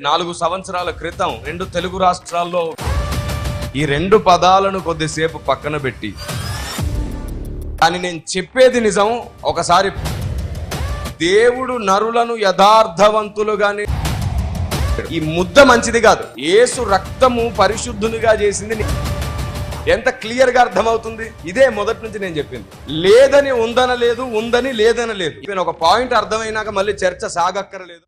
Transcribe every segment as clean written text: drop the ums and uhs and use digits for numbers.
4 సంవత్సరాల క్రితం 2 తెలుగు రాష్ట్రాల్లో ఈ 2 పదాలను కొద్దిసేపు పక్కన పెట్టి, కానీ నేను చెప్పేది నిజం. ఒకసారి దేవుడు నరులను యథార్థవంతులుగానే, ఈ ముద్ద మంచిది కాదు, యేసు రక్తము పరిశుద్ధునిగా చేసింది. ఎంత క్లియర్ గా అర్థమవుతుంది? ఇదే మొదటి నుంచి నేను చెప్పింది. లేదని ఉందనలేదు, ఉందని లేదనలేదు. నేను ఒక పాయింట్ అర్థమైనాక మళ్ళీ చర్చ సాగక్కరలేదు.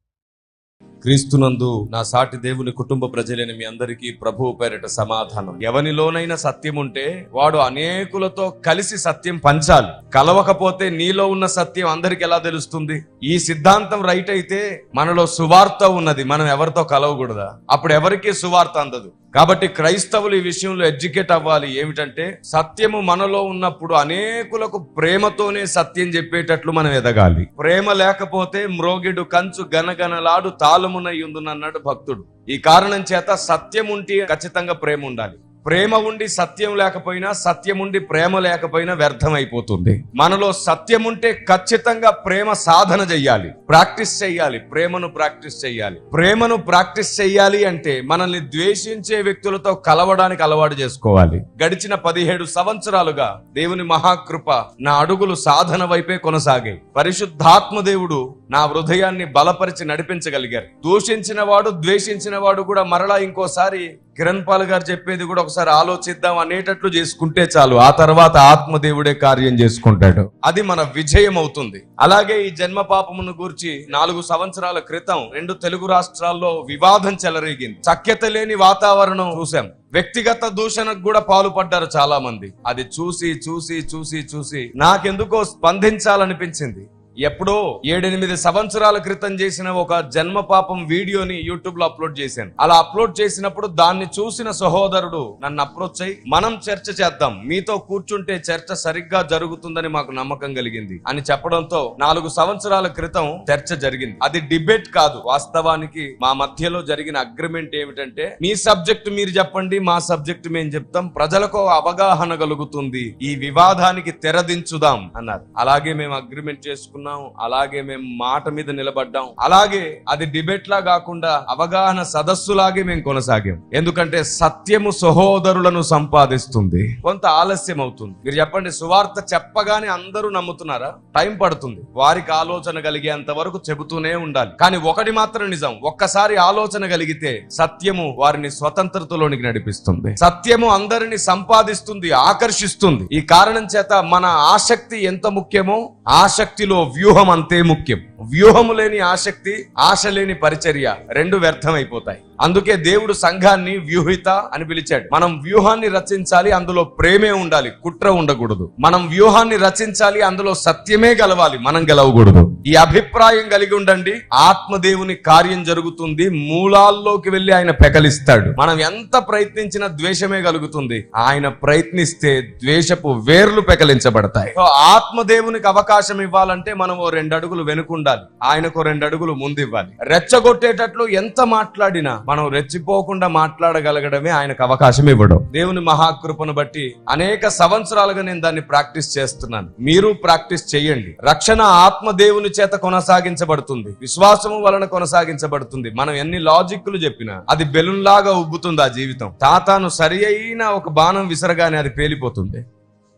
క్రీస్తునందు నా సాటి దేవుని కుటుంబ ప్రజలైన మీ అందరికీ ప్రభువు పేరిట సమాధానం. ఎవనిలోనైనా సత్యం ఉంటే వాడు అనేకులతో కలిసి సత్యం పంచాలి. కలవకపోతే నీలో ఉన్న సత్యం అందరికి ఎలా తెలుస్తుంది? ఈ సిద్ధాంతం రైట్ అయితే మనలో సువార్త ఉన్నది, మనం ఎవరితో కలవకూడదా? అప్పుడు ఎవరికి సువార్త అందదు. కాబట్టి క్రైస్తవులు ఈ విషయంలో ఎడ్యుకేట్ అవ్వాలి. ఏమిటంటే, సత్యము మనలో ఉన్నప్పుడు అనేకులకు ప్రేమతోనే సత్యం చెప్పేటట్లు మనం ఎదగాలి. ప్రేమ లేకపోతే మ్రోగిడు కంచు గనగనలాడు తాళమునయ్యుందునన్నాడు భక్తుడు. ఈ కారణం చేత సత్యం ఉంటే ఖచ్చితంగా ప్రేమ ఉండాలి. ప్రేమ ఉండి సత్యం లేకపోయినా, సత్యం ఉండి ప్రేమ లేకపోయినా వ్యర్థం అయిపోతుంది. మనలో సత్యం ఉంటే ఖచ్చితంగా ప్రేమ సాధన చెయ్యాలి, ప్రాక్టీస్ చెయ్యాలి. ప్రేమను ప్రాక్టీస్ చెయ్యాలి. ప్రేమను ప్రాక్టీస్ చెయ్యాలి అంటే మనల్ని ద్వేషించే వ్యక్తులతో కలవడానికి అలవాటు చేసుకోవాలి. గడిచిన 17 సంవత్సరాలుగా దేవుని మహాకృప నా అడుగులు సాధన వైపే కొనసాగాయి. పరిశుద్ధాత్మ దేవుడు నా హృదయాన్ని బలపరిచి నడిపించగలిగారు. దూషించిన వాడు, ద్వేషించిన వాడు కూడా మరలా ఇంకోసారి కిరణ్ పాల్ గారు చెప్పేది కూడా ఒకసారి ఆలోచిద్దాం అనేటట్లు చేసుకుంటే చాలు. ఆ తర్వాత ఆత్మదేవుడే కార్యం చేసుకుంటాడు. అది మన విజయం అవుతుంది. అలాగే ఈ జన్మ పాపమును గూర్చి 4 సంవత్సరాల క్రితం 2 తెలుగు రాష్ట్రాల్లో వివాదం చెలరేగింది. సఖ్యత లేని వాతావరణం చూసాం. వ్యక్తిగత దూషణకు కూడా పాల్పడ్డారు చాలా మంది. అది చూసి నాకెందుకో స్పందించాలనిపించింది. ఎప్పుడో 7-8 సంవత్సరాల క్రితం చేసిన ఒక జన్మ పాపం వీడియోని యూట్యూబ్ లో అప్లోడ్ చేశాను. అలా అప్లోడ్ చేసినప్పుడు దాన్ని చూసిన సహోదరుడు నన్ను అప్రోచ్ అయ్యి, మనం చర్చ చేద్దాం, మీతో కూర్చుంటే చర్చ సరిగ్గా జరుగుతుందని మాకు నమ్మకం కలిగింది అని చెప్పడంతో 4 సంవత్సరాల క్రితం చర్చ జరిగింది. అది డిబేట్ కాదు. వాస్తవానికి మా మధ్యలో జరిగిన అగ్రిమెంట్ ఏమిటంటే, మీ సబ్జెక్ట్ మీరు చెప్పండి, మా సబ్జెక్ట్ మేము చెప్తాం, ప్రజలకు అవగాహన కలుగుతుంది, ఈ వివాదానికి తెరదించుదాం అన్నారు. అలాగే మేము అగ్రిమెంట్ చేసుకున్నాం. అలాగే మేము మాట మీద నిలబడ్డాం. అలాగే అది డిబేట్ లా కాకుండా అవగాహన సదస్సులాగే మేము కొనసాగాం. ఎందుకంటే సత్యము సహోదరులను సంపాదిస్తుంది. కొంత ఆలస్యం అవుతుంది. మీరు చెప్పండి, సువార్త చెప్పగానే అందరూ నమ్ముతున్నారా? టైం పడుతుంది. వారికి ఆలోచన కలిగేంత వరకు చెబుతూనే ఉండాలి. కానీ ఒకటి మాత్రం నిజం, ఒక్కసారి ఆలోచన కలిగితే సత్యము వారిని స్వతంత్రతలోనికి నడిపిస్తుంది. సత్యము అందరిని సంపాదిస్తుంది, ఆకర్షిస్తుంది. ఈ కారణం చేత మన ఆసక్తి ఎంత ముఖ్యమో ఆసక్తిలో వ్యూహం అంతే ముఖ్యం. వ్యూహము లేని ఆసక్తి, ఆశ లేని పరిచర్య 2 వ్యర్థం అయిపోతాయి. అందుకే దేవుడు సంఘాన్ని వ్యూహిత అని పిలిచాడు. మనం వ్యూహాన్ని రచించాలి, అందులో ప్రేమే ఉండాలి, కుట్ర ఉండకూడదు. మనం వ్యూహాన్ని రచించాలి, అందులో సత్యమే గెలవాలి, మనం గెలవకూడదు. ఈ అభిప్రాయం కలిగి ఉండండి, ఆత్మదేవుని కార్యం జరుగుతుంది. మూలాల్లోకి వెళ్లి ఆయన పెకలిస్తాడు. మనం ఎంత ప్రయత్నించినా ద్వేషమే కలుగుతుంది. ఆయన ప్రయత్నిస్తే ద్వేషపు వేర్లు పెకలించబడతాయి. ఆత్మదేవునికి అవకాశం ఇవ్వాలంటే మనం 2 అడుగులు వెనుకుండాలి, ఆయనకు 2 అడుగులు ముందు ఇవ్వాలి. రెచ్చగొట్టేటట్లు ఎంత మాట్లాడినా మనం రెచ్చిపోకుండా మాట్లాడగలగడమే ఆయనకు అవకాశం ఇవ్వడం. దేవుని మహాకృపను బట్టి అనేక సంవత్సరాలుగా నేను దాన్ని ప్రాక్టీస్ చేస్తున్నాను. మీరు ప్రాక్టీస్ చేయండి. రక్షణ ఆత్మ దేవుని చేత కొనసాగించబడుతుంది, విశ్వాసము వలన కొనసాగించబడుతుంది. మనం ఎన్ని లాజిక్లు చెప్పినా అది బెలూన్ లాగా ఉబ్బుతుంది. ఆ జీవితం తాతాను సరి అయిన ఒక బాణం విసరగానే అది పేలిపోతుంది.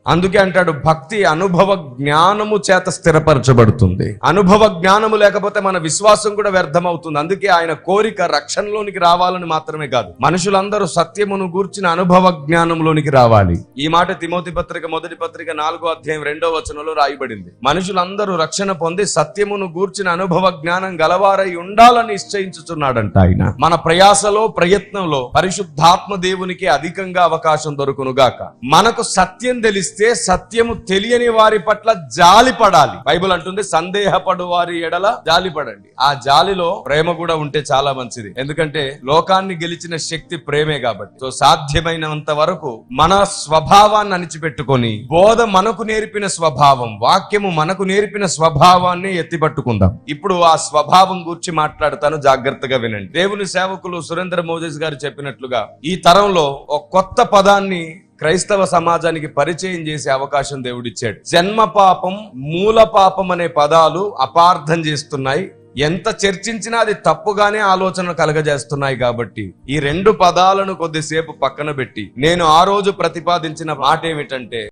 అందుకే అంటాడు, భక్తి అనుభవ జ్ఞానము చేత స్థిరపరచబడుతుంది. అనుభవ జ్ఞానము లేకపోతే మన విశ్వాసం కూడా వ్యర్థమవుతుంది. అందుకే ఆయన కోరిక రక్షణలోనికి రావాలని మాత్రమే కాదు, మనుషులందరూ సత్యమును గూర్చిన అనుభవ జ్ఞానంలోనికి రావాలి. ఈ మాట తిమోతి పత్రిక 1వ పత్రిక 4వ అధ్యాయం 2వ వచనంలో రాయబడింది. మనుషులందరూ రక్షణ పొంది సత్యమును గూర్చిన అనుభవ జ్ఞానం గలవారై ఉండాలని నిశ్చయించుచున్నాడంట ఆయన. మన ప్రయాసలో, ప్రయత్నంలో పరిశుద్ధాత్మ దేవునికి అధికంగా అవకాశం దొరుకునుగాక. మనకు సత్యం తెలిసి సత్యము తెలియని వారి పట్ల జాలి పడాలి. బైబిల్ అంటుంది, సందేహపడు వారి ఎడల జాలి పడండి. ఆ జాలిలో ప్రేమ కూడా ఉంటే చాలా మంచిది. ఎందుకంటే లోకాన్ని గెలిచిన శక్తి ప్రేమే కాబట్టి. సో సాధ్యమైనంత వరకు మన స్వభావాన్ని అణిచిపెట్టుకొని బోధ మనకు నేర్పిన స్వభావం, వాక్యము మనకు నేర్పిన స్వభావాన్ని ఎత్తిపట్టుకుందాం. ఇప్పుడు ఆ స్వభావం గురించి మాట్లాడతాను, జాగ్రత్తగా వినండి. దేవుని సేవకులు సురేంద్ర మోజెస్ గారు చెప్పినట్లుగా ఈ తరంలో ఒక కొత్త పదాన్ని క్రైస్తవ సమాజానికి పరిచయం చేసే అవకాశం దేవుడిచ్చాడు. జన్మ పాపం, మూల పాపం అనే పదాలు అపార్థం చేస్తున్నాయి. ఎంత చర్చించినా అది తప్పుగానే ఆలోచన కలగజేస్తున్నాయి. కాబట్టి ఈ రెండు పదాలను కొద్దిసేపు పక్కన పెట్టి నేను ఆ రోజు ప్రతిపాదించిన మాట ఏమిటంటే,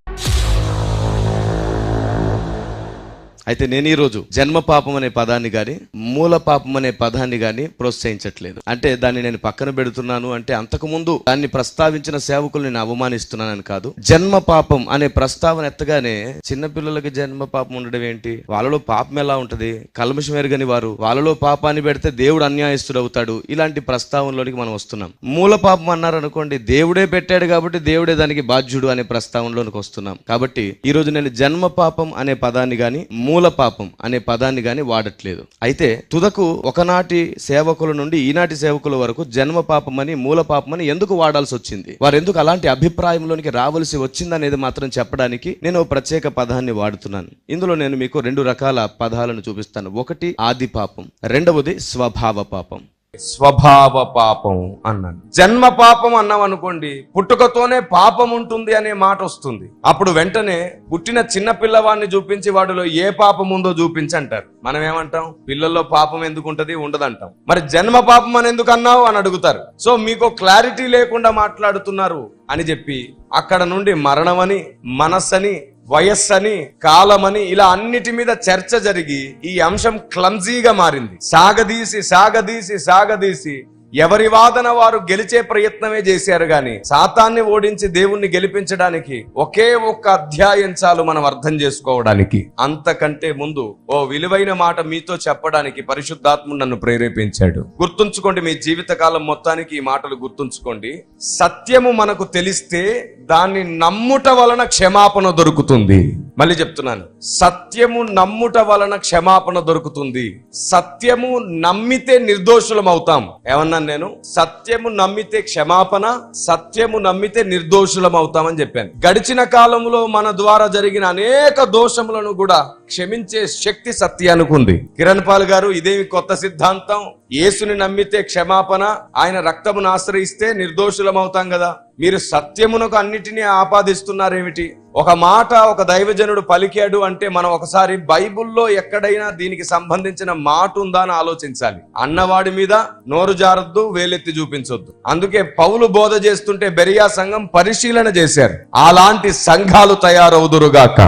అయితే నేను ఈరోజు జన్మ పాపం అనే పదాన్ని గాని మూల పాపం అనే పదాన్ని గాని ప్రోత్సహించట్లేదు. అంటే దాన్ని నేను పక్కన పెడుతున్నాను అంటే అంతకుముందు దాన్ని ప్రస్తావించిన సేవకులు నేను అవమానిస్తున్నానని కాదు. జన్మ పాపం అనే ప్రస్తావన ఎత్తగానే చిన్నపిల్లలకి జన్మ పాపం ఉండడం ఏంటి, వాళ్ళలో పాపం ఎలా ఉంటది, కల్మషం ఎరగని వారు, వాళ్ళలో పాపాన్ని పెడితే దేవుడు అన్యాయస్తుడు అవుతాడు, ఇలాంటి ప్రస్తావనలోనికి మనం వస్తున్నాం. మూల పాపం అన్నారు అనుకోండి, దేవుడే పెట్టాడు కాబట్టి దేవుడే దానికి బాధ్యుడు అనే ప్రస్తావనలోనికి వస్తున్నాం. కాబట్టి ఈ రోజు నేను జన్మ పాపం అనే పదాన్ని గాని మూల పాపం అనే పదాన్ని గాని వాడట్లేదు. అయితే తుదకు ఒకనాటి సేవకుల నుండి ఈనాటి సేవకుల వరకు జన్మ పాపం అని మూల పాపం అని ఎందుకు వాడాల్సి వచ్చింది, వారు ఎందుకు అలాంటి అభిప్రాయంలోనికి రావాల్సి వచ్చింది అనేది మాత్రం చెప్పడానికి నేను ప్రత్యేక పదాన్ని వాడుతున్నాను. ఇందులో నేను మీకు రెండు రకాల పదాలను చూపిస్తాను. ఒకటి ఆది పాపం, రెండవది స్వభావ పాపం. స్వభావ పాపం అన్నాను. జన్మ పాపం అన్నాం అనుకోండి, పుట్టుకతోనే పాపం ఉంటుంది అనే మాట వస్తుంది. అప్పుడు వెంటనే పుట్టిన చిన్న పిల్లవాడిని చూపించి వాడిలో ఏ పాపం ఉందో చూపించి అంటారు. మనం ఏమంటాం, పిల్లల్లో పాపం ఎందుకు ఉంటది, ఉండదంటాం. మరి జన్మ పాపం అని ఎందుకు అన్నావు అని అడుగుతారు. సో మీకు క్లారిటీ లేకుండా మాట్లాడుతున్నారు అని చెప్పి అక్కడ నుండి మరణమని, మనస్సని, వయస్సని, కాలమని ఇలా అన్నిటి మీద చర్చ జరిగి ఈ అంశం క్లమ్జీగా మారింది. సాగదీసి ఎవరి వాదన వారు గెలిచే ప్రయత్నమే చేశారు గాని సాతాన్ని ఓడించి దేవుణ్ణి గెలిపించడానికి ఒకే ఒక్క అధ్యాయం చాలు మనం అర్థం చేసుకోవడానికి. అంతకంటే ముందు ఓ విలువైన మాట మీతో చెప్పడానికి పరిశుద్ధాత్ముడు నన్ను ప్రేరేపించాడు. గుర్తుంచుకోండి, మీ జీవితకాలం మొత్తానికి ఈ మాటలు గుర్తుంచుకోండి. సత్యము మనకు తెలిస్తే దాన్ని నమ్ముట వలన క్షమాపణ దొరుకుతుంది. మళ్ళీ చెప్తున్నాను, సత్యము నమ్ముట వలన క్షమాపణ దొరుకుతుంది. సత్యము నమ్మితే నిర్దోషులం అవుతాం. ఏమన్నా నేను, సత్యము నమ్మితే క్షమాపణ, సత్యము నమ్మితే నిర్దోషులం అవుతామని చెప్పాను. గడిచిన కాలంలో మన ద్వారా జరిగిన అనేక దోషములను కూడా క్షమించే శక్తి సత్యానికి ఉంది. కిరణ్ పాల్ గారు, ఇదేమి కొత్త సిద్ధాంతం, యేసుని నమ్మితే క్షమాపణ, ఆయన రక్తమును ఆశ్రయిస్తే నిర్దోషులం అవుతాం కదా, మీరు సత్యమునకు అన్నిటినీ ఆపాదిస్తున్నారేమిటి? ఒక మాట ఒక దైవజనుడు పలికాడు అంటే మనం ఒకసారి బైబుల్లో ఎక్కడైనా దీనికి సంబంధించిన మాట ఉందా అని ఆలోచించాలి. అన్నవాడి మీద నోరు జారొద్దు, వేలెత్తి చూపించొద్దు. అందుకే పౌలు బోధ చేస్తుంటే బెరియా సంఘం పరిశీలన చేశారు. అలాంటి సంఘాలు తయారవుదురుగాక.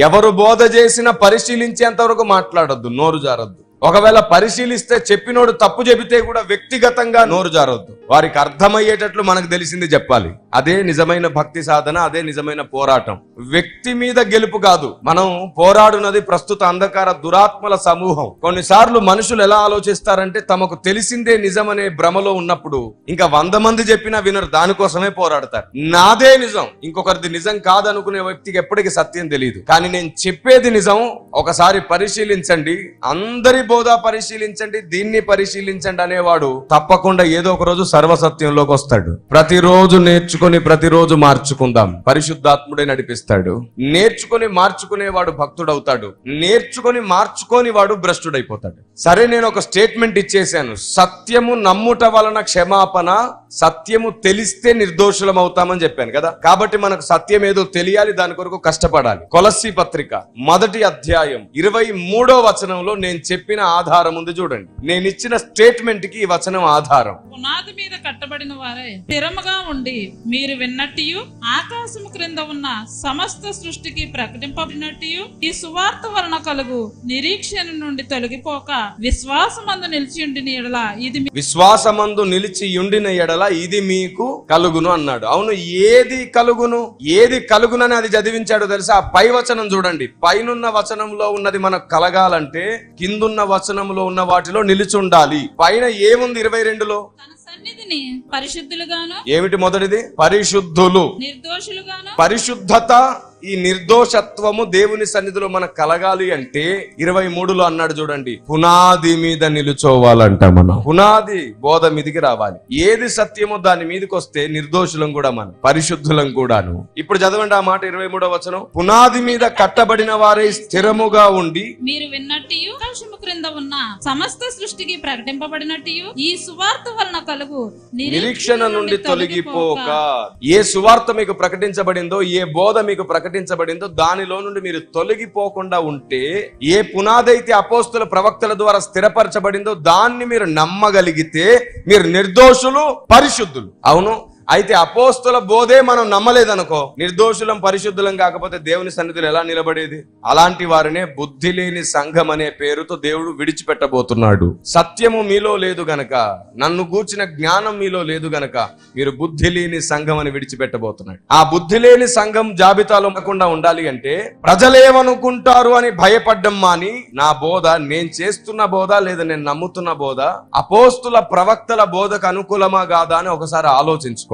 ఎవరు బోధ చేసినా పరిశీలించేంత వరకు మాట్లాడొద్దు, నోరు జారొద్దు. ఒకవేళ పరిశీలిస్తే చెప్పినోడు తప్పు చెబితే కూడా వ్యక్తిగతంగా నోరు జారొద్దు. వారికి అర్థమయ్యేటట్లు మనకు తెలిసింది చెప్పాలి. అదే నిజమైన భక్తి సాధన, అదే నిజమైన పోరాటం. వ్యక్తి మీద గెలుపు కాదు. మనం పోరాడున్నది ప్రస్తుత అంధకార దురాత్మల సమూహం. కొన్నిసార్లు మనుషులు ఎలా ఆలోచిస్తారంటే తమకు తెలిసిందే నిజమనే భ్రమలో ఉన్నప్పుడు ఇంకా 100 మంది చెప్పినా వినరు, దానికోసమే పోరాడతారు. నాదే నిజం, ఇంకొకరిది నిజం కాదనుకునే వ్యక్తికి ఎప్పటికీ సత్యం తెలియదు. కానీ నేను చెప్పేది నిజం, ఒకసారి పరిశీలించండి, అందరి బోధ పరిశీలించండి, దీన్ని పరిశీలించండి అనేవాడు తప్పకుండా ఏదో ఒక రోజు సర్వసత్యంలోకి వస్తాడు. ప్రతిరోజు నేర్చుకొని ప్రతిరోజు మార్చుకుందాం, పరిశుద్ధాత్ముడే నడిపిస్తాడు. నేర్చుకొని మార్చుకునేవాడు భక్తుడవుతాడు, నేర్చుకొని మార్చుకొని వాడు భ్రష్టుడైపోతాడు. సరే, నేను ఒక స్టేట్మెంట్ ఇచ్చేశాను, సత్యము నమ్ముట వలన క్షమాపణ, సత్యము తెలిస్తే నిర్దోషులం అవుతామని చెప్పాను కదా. కాబట్టి మనకు సత్యం ఏదో తెలియాలి, దాని కొరకు కష్టపడాలి. కొలస్సీ పత్రిక 1వ అధ్యాయం 23వ వచనంలో నేను చెప్పిన ఆధారం ఉంది చూడండి. నేను ఇచ్చిన స్టేట్మెంట్ కి ఈ వచనం ఆధారం. పునాది మీద కట్టబడిన వారే స్థిరముగా ఉండి మీరు విన్నట్టు ఆకాశము క్రింద ఉన్న సమస్త సృష్టికి ప్రకటింపబడినట్టు ఈ సువార్త వలన కలుగు నిరీక్షణ నుండి తొలగిపోక విశ్వాసమందు నిలిచియుండిన ఎడల ఇది విశ్వాసమందు నిలిచియుండిన ఎడల ఇది మీకు కలుగును అన్నాడు. అవును, ఏది కలుగును, ఏది కలుగునని అది చదివించాడు తెలుసా? పై వచనం చూడండి. పైనున్న వచనంలో ఉన్నది మనకు కలగాలంటే కిందున్న వచనంలో ఉన్న వాటిలో నిలిచి ఉండాలి. పైన ఏముంది 22లో? తన సన్నిధిని పరిశుద్ధులుగాను. ఏమిటి మొదటిది? పరిశుద్ధులు, నిర్దోషులుగాను. పరిశుద్ధత, ఈ నిర్దోషత్వము దేవుని సన్నిధిలో మనకు కలగాలి అంటే 23లో అన్నాడు చూడండి, పునాది మీద నిలుచోవాలంట. మనం పునాది బోధ మీదికి రావాలి. ఏది సత్యమో దాని మీదకి వస్తే నిర్దోషులం కూడా మనం, పరిశుద్ధులం కూడాను. ఇప్పుడు చదవండి ఆ మాట 23వ వచనం. పునాది మీద కట్టబడిన వారే స్థిరముగా ఉండి మీరు విన్నట్టు ఆకాశము క్రింద ఉన్న సమస్త సృష్టికి ప్రకటింపబడినట్టు ఈ సువార్త వలన కలుగు నిరీక్షణ నుండి తొలగిపోక. ఏ సువార్త మీకు ప్రకటించబడిందో, ఏ బోధ మీకు ప్రకటించబడిందో దానిలో నుండి మీరు తొలగిపోకుండా ఉంటే, ఏ పునాది అయితే అపోస్తుల ప్రవక్తల ద్వారా స్థిరపరచబడిందో దాన్ని మీరు నమ్మగలిగితే మీరు నిర్దోషులు, పరిశుద్ధులు. అవును, అయితే అపోస్తుల బోధే మనం నమ్మలేదనుకో, నిర్దోషులం పరిశుద్ధులం కాకపోతే దేవుని సన్నిధిలో ఎలా నిలబడేది? అలాంటి వారినే బుద్ధి లేని సంఘం అనే పేరుతో దేవుడు విడిచిపెట్టబోతున్నాడు. సత్యము మీలో లేదు గనక, నన్ను గూర్చిన జ్ఞానం మీలో లేదు గనక మీరు బుద్ధి లేని సంఘం అని విడిచిపెట్టబోతున్నాడు. ఆ బుద్ధి లేని సంఘం జాబితాలో ఉండకుండా ఉండాలి అంటే ప్రజలేమనుకుంటారు అని భయపడ్డం మాని, నా బోధ, నేను చేస్తున్న బోధ లేదా నేను నమ్ముతున్న బోధ అపోస్తుల ప్రవక్తల బోధకు అనుకూలమా కాదా అని ఒకసారి ఆలోచించుకో.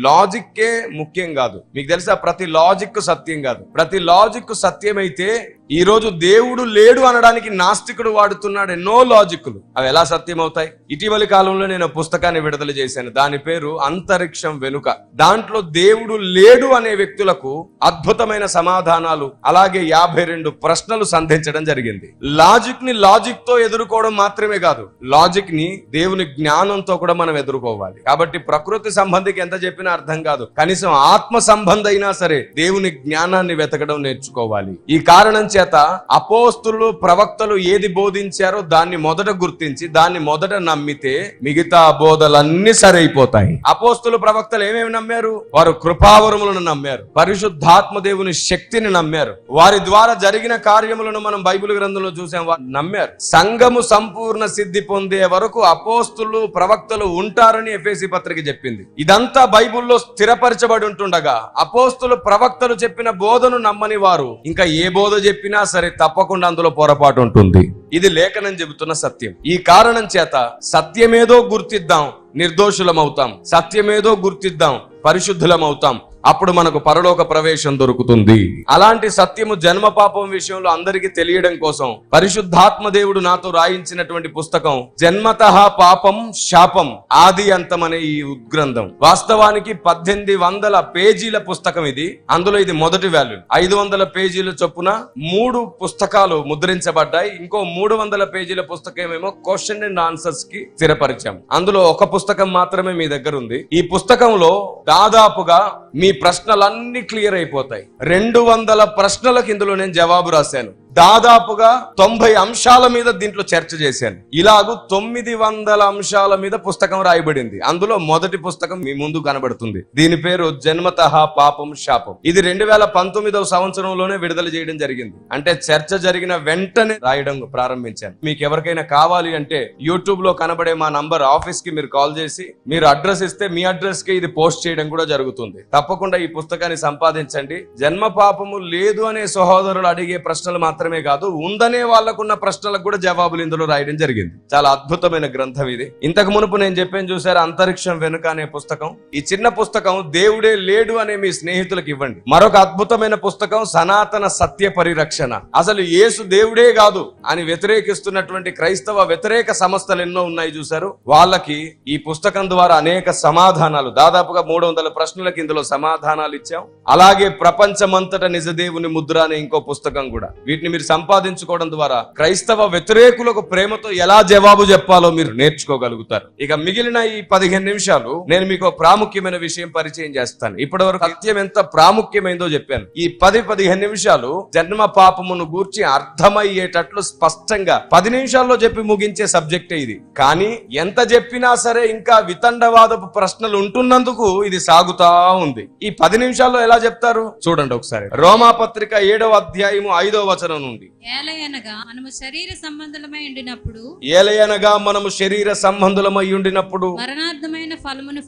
లాజిక్కే ముఖ్యం కాదు. మీకు తెలుసా, ప్రతి లాజిక్ సత్యం కాదు. ప్రతి లాజిక్ సత్యమైతే ఈ రోజు దేవుడు లేడు అనడానికి నాస్తికుడు వాడుతున్నాడు ఎన్నో లాజిక్లు. అవి ఎలా సత్యం అవుతాయి? ఇటీవలి కాలంలో నేను పుస్తకాన్ని విడుదల చేశాను. దాని పేరు అంతరిక్షం వెనుక. దాంట్లో దేవుడు లేడు అనే వ్యక్తులకు అద్భుతమైన సమాధానాలు, అలాగే 52 ప్రశ్నలు సంధించడం జరిగింది. లాజిక్ ని లాజిక్ తో ఎదుర్కోవడం మాత్రమే కాదు, లాజిక్ ని దేవుని జ్ఞానంతో కూడా మనం ఎదుర్కోవాలి. కాబట్టి ప్రకృతి సంబంధికి ఎంత చెప్పినా అర్థం కాదు. కనీసం ఆత్మ సంబంధ అయినా సరే దేవుని జ్ఞానాన్ని వెతకడం నేర్చుకోవాలి. ఈ కారణం చేత అపోస్తులు ప్రవక్తలు ఏది బోధించారో దాన్ని మొదట గుర్తించి దాన్ని మొదట నమ్మితే మిగతా బోధలన్నీ సరైపోతాయి. అపోస్తులు ప్రవక్తలు ఏమేమి నమ్మారు? వారు కృపావరములను నమ్మారు, పరిశుద్ధాత్మ దేవుని శక్తిని నమ్మారు, వారి ద్వారా జరిగిన కార్యములను మనం బైబిల్ గ్రంథంలో చూసాం, వారు నమ్మారు. సంఘము సంపూర్ణ సిద్ధి పొందే వరకు అపోస్తులు ప్రవక్తలు ఉంటారని ఎఫెసీ పత్రిక చెప్పింది. ఇదంతా బైబిల్లో స్థిరపరచబడి ఉంటుండగా అపోస్తులు ప్రవక్తలు చెప్పిన బోధను నమ్మని వారు ఇంకా ఏ బోధ చెప్పినా సరే తప్పకుండా అందులో పొరపాటు ఉంటుంది. ఇది లేఖనం చెబుతున్న సత్యం. ఈ కారణం చేత సత్యమేదో గుర్తిద్దాం, నిర్దోషులం అవుతాం. సత్యమేదో గుర్తిద్దాం, పరిశుద్ధులం అవుతాం. అప్పుడు మనకు పరలోక ప్రవేశం దొరుకుతుంది. అలాంటి సత్యము జన్మ పాపం విషయంలో అందరికీ తెలియడం కోసం పరిశుద్ధాత్మ దేవుడు నాతో రాయించినటువంటి పుస్తకం జన్మతః పాపం శాపం ఆది అంతం అనే ఈ ఉద్గ్రంథం. వాస్తవానికి 1800 పేజీల పుస్తకం ఇది. అందులో ఇది మొదటి వాల్యూమ్. 500 పేజీల చొప్పున 3 పుస్తకాలు ముద్రించబడ్డాయి. ఇంకో 300 పేజీల పుస్తకమేమో క్వశ్చన్ అండ్ ఆన్సర్స్ కి స్థిరపరిచాం. అందులో ఒక పుస్తకం మాత్రమే మీ దగ్గర ఉంది. ఈ పుస్తకంలో దాదాపుగా మీ ప్రశ్నలన్నీ క్లియర్ అయిపోతాయి. 200 ప్రశ్నలకు ఇందులో నేను జవాబు రాశాను. దాదాపుగా 90 అంశాల మీద దీంట్లో చర్చ చేశాను. ఇలాగూ 900 అంశాల మీద పుస్తకం రాయబడింది. అందులో మొదటి పుస్తకం మీ ముందు కనబడుతుంది. దీని పేరు జన్మతః పాపం శాపం. ఇది 2019వ సంవత్సరంలోనే విడుదల చేయడం జరిగింది. అంటే చర్చ జరిగిన వెంటనే రాయడం ప్రారంభించాను. మీకు ఎవరికైనా కావాలి అంటే యూట్యూబ్ లో కనబడే మా నంబర్ ఆఫీస్ కి మీరు కాల్ చేసి మీరు అడ్రస్ ఇస్తే మీ అడ్రస్ కి ఇది పోస్ట్ చేయడం కూడా జరుగుతుంది. తప్పకుండా ఈ పుస్తకాన్ని సంపాదించండి. జన్మ పాపము లేదు అనే సహోదరులు అడిగే ప్రశ్నలు మాత్రమే కాదు, ఉందనే వాళ్ళకున్న ప్రశ్నలకు కూడా జవాబులు ఇందులో రాయడం జరిగింది. చాలా అద్భుతమైన గ్రంథం ఇది. ఇంతకు మునుపు నేను చెప్పాను చూసారు, అంతరిక్షం వెనుక అనే పుస్తకం. ఈ చిన్న పుస్తకం దేవుడే లేడు అనే మీ స్నేహితులకు ఇవ్వండి. మరొక అద్భుతమైన పుస్తకం సనాతన సత్య పరిరక్షణ. అసలు యేసు దేవుడే కాదు అని వ్యతిరేకిస్తున్నటువంటి క్రైస్తవ వ్యతిరేక సంస్థలు ఎన్నో ఉన్నాయి చూసారు, వాళ్ళకి ఈ పుస్తకం ద్వారా అనేక సమాధానాలు, దాదాపుగా 300 ప్రశ్నలకు ఇందులో సమాధానాలు ఇచ్చాం. అలాగే ప్రపంచమంతట నిజదేవుని ముద్ర అనే ఇంకో పుస్తకం కూడా. వీటిని మీరు సంపాదించుకోవడం ద్వారా క్రైస్తవ వ్యతిరేకులకు ప్రేమతో ఎలా జవాబు చెప్పాలో మీరు నేర్చుకోగలుగుతారు. ఇక మిగిలిన ఈ 15 నిమిషాలు నేను మీకు ప్రాముఖ్యమైన విషయం పరిచయం చేస్తాను. ఇప్పటివరకు సత్యం ఎంత ప్రాముఖ్యమైందో చెప్పాను. ఈ 10-15 నిమిషాలు జన్మ పాపమును గూర్చి అర్థమయ్యేటట్లు స్పష్టంగా 10 నిమిషాల్లో చెప్పి ముగించే సబ్జెక్టే ఇది. కానీ ఎంత చెప్పినా సరే ఇంకా వితండవాదపు ప్రశ్నలు ఉంటున్నందుకు ఇది సాగుతా ఉంది. ఈ 10 నిమిషాల్లో ఎలా చెప్తారు చూడండి ఒకసారి. రోమాపత్రిక 7వ అధ్యాయము 5వ వచనం నుండి. ఏలయనగా మనము శరీర సంబంధులమై ఉండినప్పుడు మరణార్థమైన ఫలమును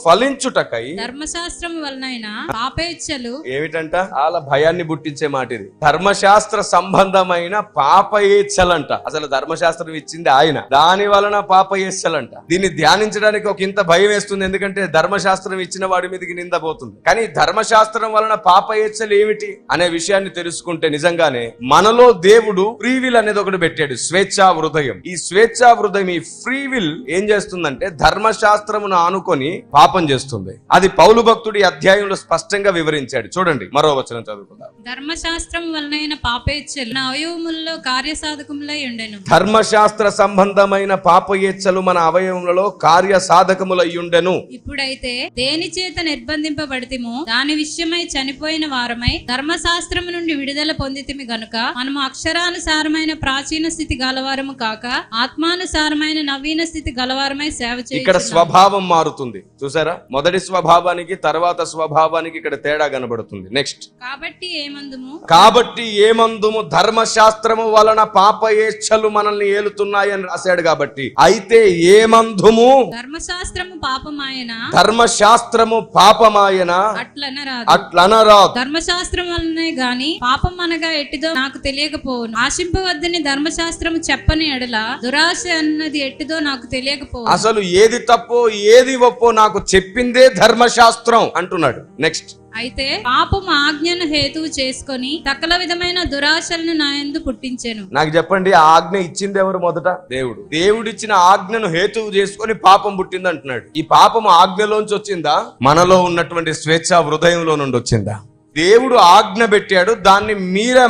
ఫలించుటకై ధర్మశాస్త్రము వలనైన పాపేచ్ఛలు. ఏమిటంట? చాలా భయాన్ని పుట్టించే మాట ఇది. ధర్మశాస్త్ర సంబంధమైన పాపయేచ్ఛలంట. అసలు ధర్మశాస్త్రం ఇచ్చింది ఆయన, దాని వలన పాపయేచ్ఛలంట. దీన్ని ధ్యానించడానికి ఒక ఇంత భయం వేస్తుంది. ఎందుకంటే ధర్మశాస్త్రం ఇచ్చిన వాడి మీదకి నిందపోతుంది. కానీ ధర్మశాస్త్రం వలన పాపయేచ్ఛలు ఏమిటి అనే విషయాన్ని తెలుసుకుంటే నిజంగానే మనలో దేవుడు ఫ్రీ విల్ అనేది ఒకటి పెట్టాడు, స్వేచ్ఛా హృదయం. ఈ స్వేచ్ఛా హృదయం, ఈ ఫ్రీ విల్ బైబిల్ ఏం చేస్తుందంటే ధర్మశాస్త్రమును ఆనుకొని పాపం చేస్తుంది. అది పౌలు భక్తుడి అధ్యాయంలో స్పష్టంగా వివరించాడు. చూడండి, మరో వచనం చదువుకుందాం. ధర్మశాస్త్రం వలనైన పాపేచ్ఛలు నా అవయవములలో కార్యసాధకములై ఉండెను. ధర్మశాస్త్ర సంబంధమైన పాపయేచ్ఛలు మన అవయవములలో కార్యసాధకములై ఉండెను. ఇప్పుడైతే దేని చేత నిర్బంధింపబడితిమో దాని విషయమై చనిపోయిన వారమై ధర్మశాస్త్రము నుండి విడుదల పొందితిమి గనుక మనము అక్షరానుసారమైన ప్రాచీన స్థితి గలవారము కాక ఆత్మానుసారమైన నవీన స్థితి గలవారమై సేవ చేయుచున్నాము. ఇక్కడ స్వభావం మారుతుంది. చూసారా, మొదటి స్వభావానికి తర్వాత స్వభావానికి ఇక్కడ తేడా కనబడుతుంది. నెక్స్ట్, కాబట్టి ఏమందుము ధర్మశాస్త్రము వలన పాపయేచ్ఛలు మనల్ని ఏలుతున్నాయని రాశాడు. కాబట్టి అయితే ఏమందుము ధర్మశాస్త్రము పాపమాయన ధర్మశాస్త్రము పాపమాయన అట్లనరాదు. ధర్మశాస్త్రం వలనే గాని పాపం అనగా ఎట్టిదో నాకు తెలియకపోవును. ఆశింపవద్దని ధర్మశాస్త్రము చెప్పని ఎడల దురాశ అన్నది ఎట్టిదో నాకు తెలియకపోవును. అసలు ఏది తప్పో ఏది ఒప్పో నాకు చెప్పిందే ధర్మశాస్త్రం అంటున్నాడు. నెక్స్ట్, అయితే పాపము ఆజ్ఞను హేతువు చేసుకొని సకల విధమైన దురాశలను నా యందు పుట్టించెను. నాకు చెప్పండి, ఆ ఆజ్ఞ ఇచ్చింది ఎవరు? మొదట దేవుడు. దేవుడిచ్చిన ఆజ్ఞను హేతువు చేసుకొని పాపం పుట్టింది అంటున్నాడు. ఈ పాపం ఆజ్ఞలోంచి వచ్చిందా, మనలో ఉన్నటువంటి స్వేచ్ఛ హృదయంలో నుండి వచ్చిందా? దేవుడు ఆజ్ఞ పెట్టాడు, దాన్ని మీరే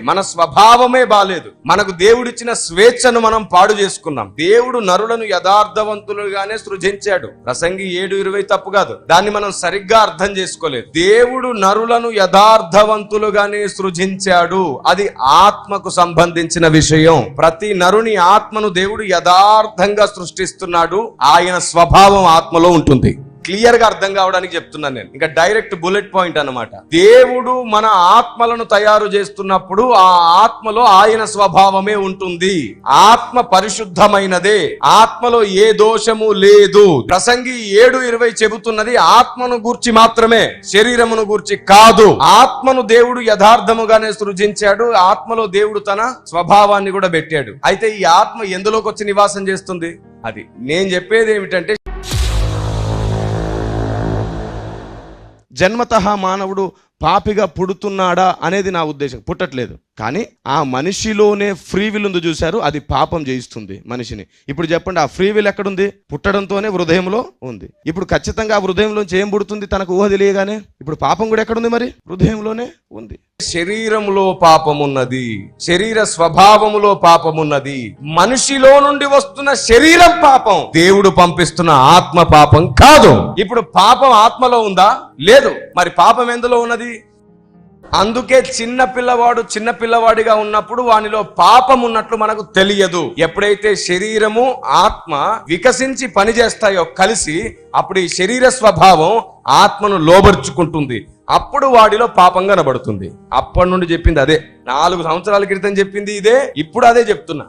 మన స్వభావమే బాలేదు. మనకు దేవుడిచ్చిన స్వేచ్ఛను మనం పాడు చేసుకున్నాం. దేవుడు నరులను యథార్థవంతులుగానే సృజించాడు. ప్రసంగి 7:20 తప్పు కాదు. దాన్ని మనం సరిగ్గా అర్థం చేసుకోలేదు. దేవుడు నరులను యథార్థవంతులుగానే సృజించాడు. అది ఆత్మకు సంబంధించిన విషయం. ప్రతి నరుని ఆత్మను దేవుడు యథార్థంగా సృష్టిస్తున్నాడు. ఆయన స్వభావం ఆత్మలో ఉంటుంది. క్లియర్ గా అర్థం కావడానికి చెప్తున్నాను నేను. ఇంకా డైరెక్ట్ బుల్లెట్ పాయింట్ అన్నమాట. దేవుడు మన ఆత్మలను తయారు చేస్తున్నప్పుడు ఆ ఆత్మలో ఆయన స్వభావమే ఉంటుంది. ఆత్మ పరిశుద్ధమైనదే, ఆత్మలో ఏ దోషము లేదు. ప్రసంగి 7:20 చెబుతున్నది ఆత్మను గూర్చి మాత్రమే, శరీరమును గూర్చి కాదు. ఆత్మను దేవుడు యథార్థముగానే సృజించాడు. ఆత్మలో దేవుడు తన స్వభావాన్ని కూడా పెట్టాడు. అయితే ఈ ఆత్మ ఎందులోకి వచ్చి నివాసం చేస్తుంది? అది నేను చెప్పేది ఏమిటంటే, జన్మతః మానవుడు పాపిగా పుడుతున్నాడా అనేది నా ఉద్దేశం. పుట్టట్లేదు, కానీ ఆ మనిషిలోనే ఫ్రీ విల్ ఉంది చూశారు, అది పాపం చేయిస్తుంది మనిషిని. ఇప్పుడు చెప్పండి, ఆ ఫ్రీ విల్ ఎక్కడుంది? పుట్టడంతోనే హృదయంలో ఉంది. ఇప్పుడు ఖచ్చితంగా ఆ హృదయంలోంచి ఏం పుడుతుంది? తనకు ఊహ తెలియగానే. ఇప్పుడు పాపం కూడా ఎక్కడుంది? మరి హృదయంలోనే ఉంది. శరీరంలో పాపమున్నది, శరీర స్వభావములో పాపమున్నది. మనిషిలో నుండి వస్తున్న శరీరం పాపం, దేవుడు పంపిస్తున్న ఆత్మ పాపం కాదు. ఇప్పుడు పాపం ఆత్మలో ఉందా? లేదు. మరి పాపం ఎందులో ఉన్నది? అందుకే చిన్న పిల్లవాడిగా ఉన్నప్పుడు వానిలో పాపం ఉన్నట్లు మనకు తెలియదు. ఎప్పుడైతే శరీరము ఆత్మ వికసించి పనిచేస్తాయో కలిసి, అప్పుడు ఈ శరీర స్వభావం ఆత్మను లోబర్చుకుంటుంది. అప్పుడు వాడిలో పాపం కనబడుతుంది. అప్పటి నుండి చెప్పింది అదే. 4 సంవత్సరాల క్రితం చెప్పింది ఇదే, ఇప్పుడు అదే చెప్తున్నా.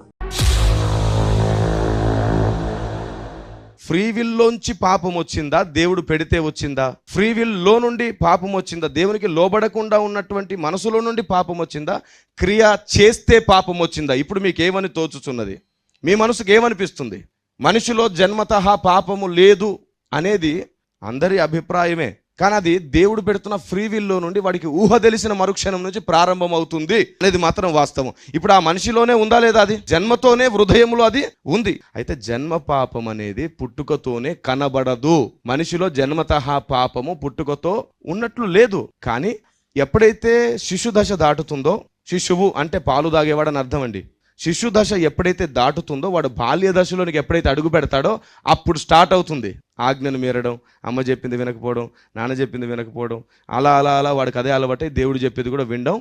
ఫ్రీ విల్లోంచి పాపం వచ్చిందా? దేవుడు పెడితే వచ్చిందా? ఫ్రీ విల్లో నుండి పాపం వచ్చిందా? దేవునికి లోబడకుండా ఉన్నటువంటి మనసులో నుండి పాపం వచ్చిందా? క్రియ చేస్తే పాపం వచ్చిందా? ఇప్పుడు మీకు ఏమని తోచుచున్నది? మీ మనసుకు ఏమనిపిస్తుంది? మనిషిలో జన్మతః పాపము లేదు అనేది అందరి అభిప్రాయమే, కానీ అది దేవుడు పెడుతున్న ఫ్రీ విల్లో నుండి వాడికి ఊహ తెలిసిన మరుక్షణం నుంచి ప్రారంభం అవుతుంది అనేది మాత్రం వాస్తవం. ఇప్పుడు ఆ మనిషిలోనే ఉందా లేదా? అది జన్మతోనే హృదయంలో అది ఉంది. అయితే జన్మ పాపం అనేది పుట్టుకతోనే కనబడదు. మనిషిలో జన్మతః పాపము పుట్టుకతో ఉన్నట్లు లేదు. కానీ ఎప్పుడైతే శిశు దశ దాటుతుందో, శిశువు అంటే పాలు తాగేవాడని అర్థం అండి. శిశు దశ ఎప్పుడైతే దాటుతుందో, వాడు బాల్య దశలోనికి ఎప్పుడైతే అడుగు పెడతాడో అప్పుడు స్టార్ట్ అవుతుంది ఆజ్ఞను మీరడం, అమ్మ చెప్పింది వినకపోవడం, నాన్న చెప్పింది వినకపోవడం. అలా అలా అలా వాడికి అదే అలవాటై దేవుడు చెప్పేది కూడా వినడం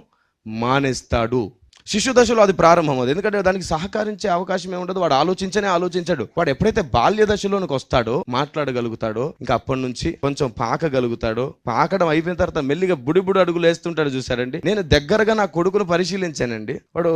మానేస్తాడు. శిశు దశలో అది ప్రారంభం అవుతుంది. ఎందుకంటే దానికి సహకరించే అవకాశం ఏముండదు. వాడు ఆలోచించాడు. వాడు ఎప్పుడైతే బాల్య దశలోనికి వస్తాడో, మాట్లాడగలుగుతాడో, ఇంకా అప్పటి నుంచి కొంచెం పాకగలుగుతాడో, పాకడం అయిపోయిన తర్వాత మెల్లిగా బుడి అడుగులు వేస్తుంటాడు. చూసారండి, నేను దగ్గరగా నా కొడుకును పరిశీలించానండి. వాడు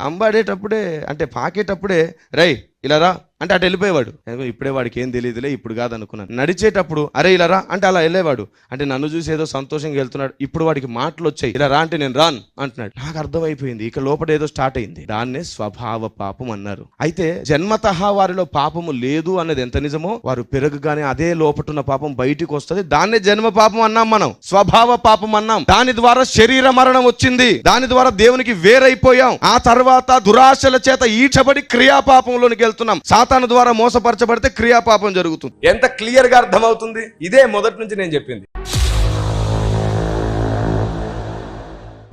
అంబాడేటప్పుడే, అంటే పాకేటప్పుడే రై ఇలా రా అంటే అటు వెళ్ళిపోయేవాడు. ఇప్పుడే వాడికి ఏం తెలియదులే, ఇప్పుడు కాదనుకున్నాను. నడిచేటప్పుడు అరే ఇలా రా అంటే అలా వెళ్ళేవాడు. అంటే నన్ను చూసి ఏదో సంతోషంగా వెళ్తున్నాడు. ఇప్పుడు వాడికి మాటలు వచ్చాయి, ఇలా రా అంటే నేను రాను అంటున్నాడు. నాకు అర్థమైపోయింది ఇక లోపల ఏదో స్టార్ట్ అయింది. దాన్నే స్వభావ పాపం అన్నారు. అయితే జన్మతః వారిలో పాపము లేదు అన్నది ఎంత నిజమో, వారు పెరగగానే అదే లోపటున్న పాపం బయటికి వస్తుంది. దాన్నే జన్మ పాపం అన్నాం, మనం స్వభావ పాపం అన్నాం. దాని ద్వారా శరీర మరణం వచ్చింది, దాని ద్వారా దేవునికి వేరైపోయాం. ఆ తర్వాత దురాశల చేత ఈడ్చబడి క్రియాపాపంలోనికి వెళ్తాం. పెడుతున్నాం. సాతాను ద్వారా మోసపరచబడితే క్రియాపాపం జరుగుతుంది. ఎంత క్లియర్ గా అర్థమవుతుంది. ఇదే మొదటి నుంచి నేను చెప్పింది.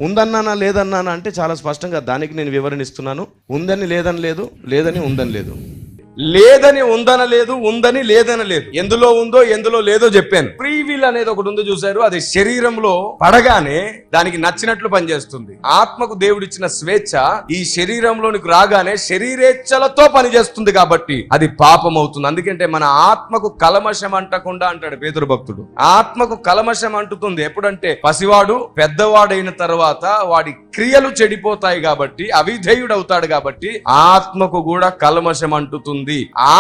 ఉందన్నానా లేదన్నానా అంటే చాలా స్పష్టంగా దానికి నేను వివరణ ఇస్తున్నాను. ఉందని లేదని లేదు, లేదని ఉందని లేదు. లేదని ఉందనలేదు, ఉందని లేదనలేదు. ఎందులో ఉందో ఎందులో లేదో చెప్పాను. ఫ్రీ విల్ అనేది ఒకటి ఉందో చూశారు. అది శరీరంలో పడగానే దానికి నచ్చినట్లు పనిచేస్తుంది. ఆత్మకు దేవుడిచ్చిన స్వేచ్ఛ ఈ శరీరంలోనికి రాగానే శరీరేచ్ఛలతో పనిచేస్తుంది కాబట్టి అది పాపం అవుతుంది. అందుకంటే మన ఆత్మకు కల్మషం అంటకుండా అంటాడు పేతురు భక్తుడు. ఆత్మకు కల్మషం అంటుతుంది ఎప్పుడంటే పసివాడు పెద్దవాడైన తర్వాత వాడి క్రియలు చెడిపోతాయి కాబట్టి, అవిధేయుడవుతాడు కాబట్టి ఆత్మకు కూడా కల్మషం అంటుతుంది.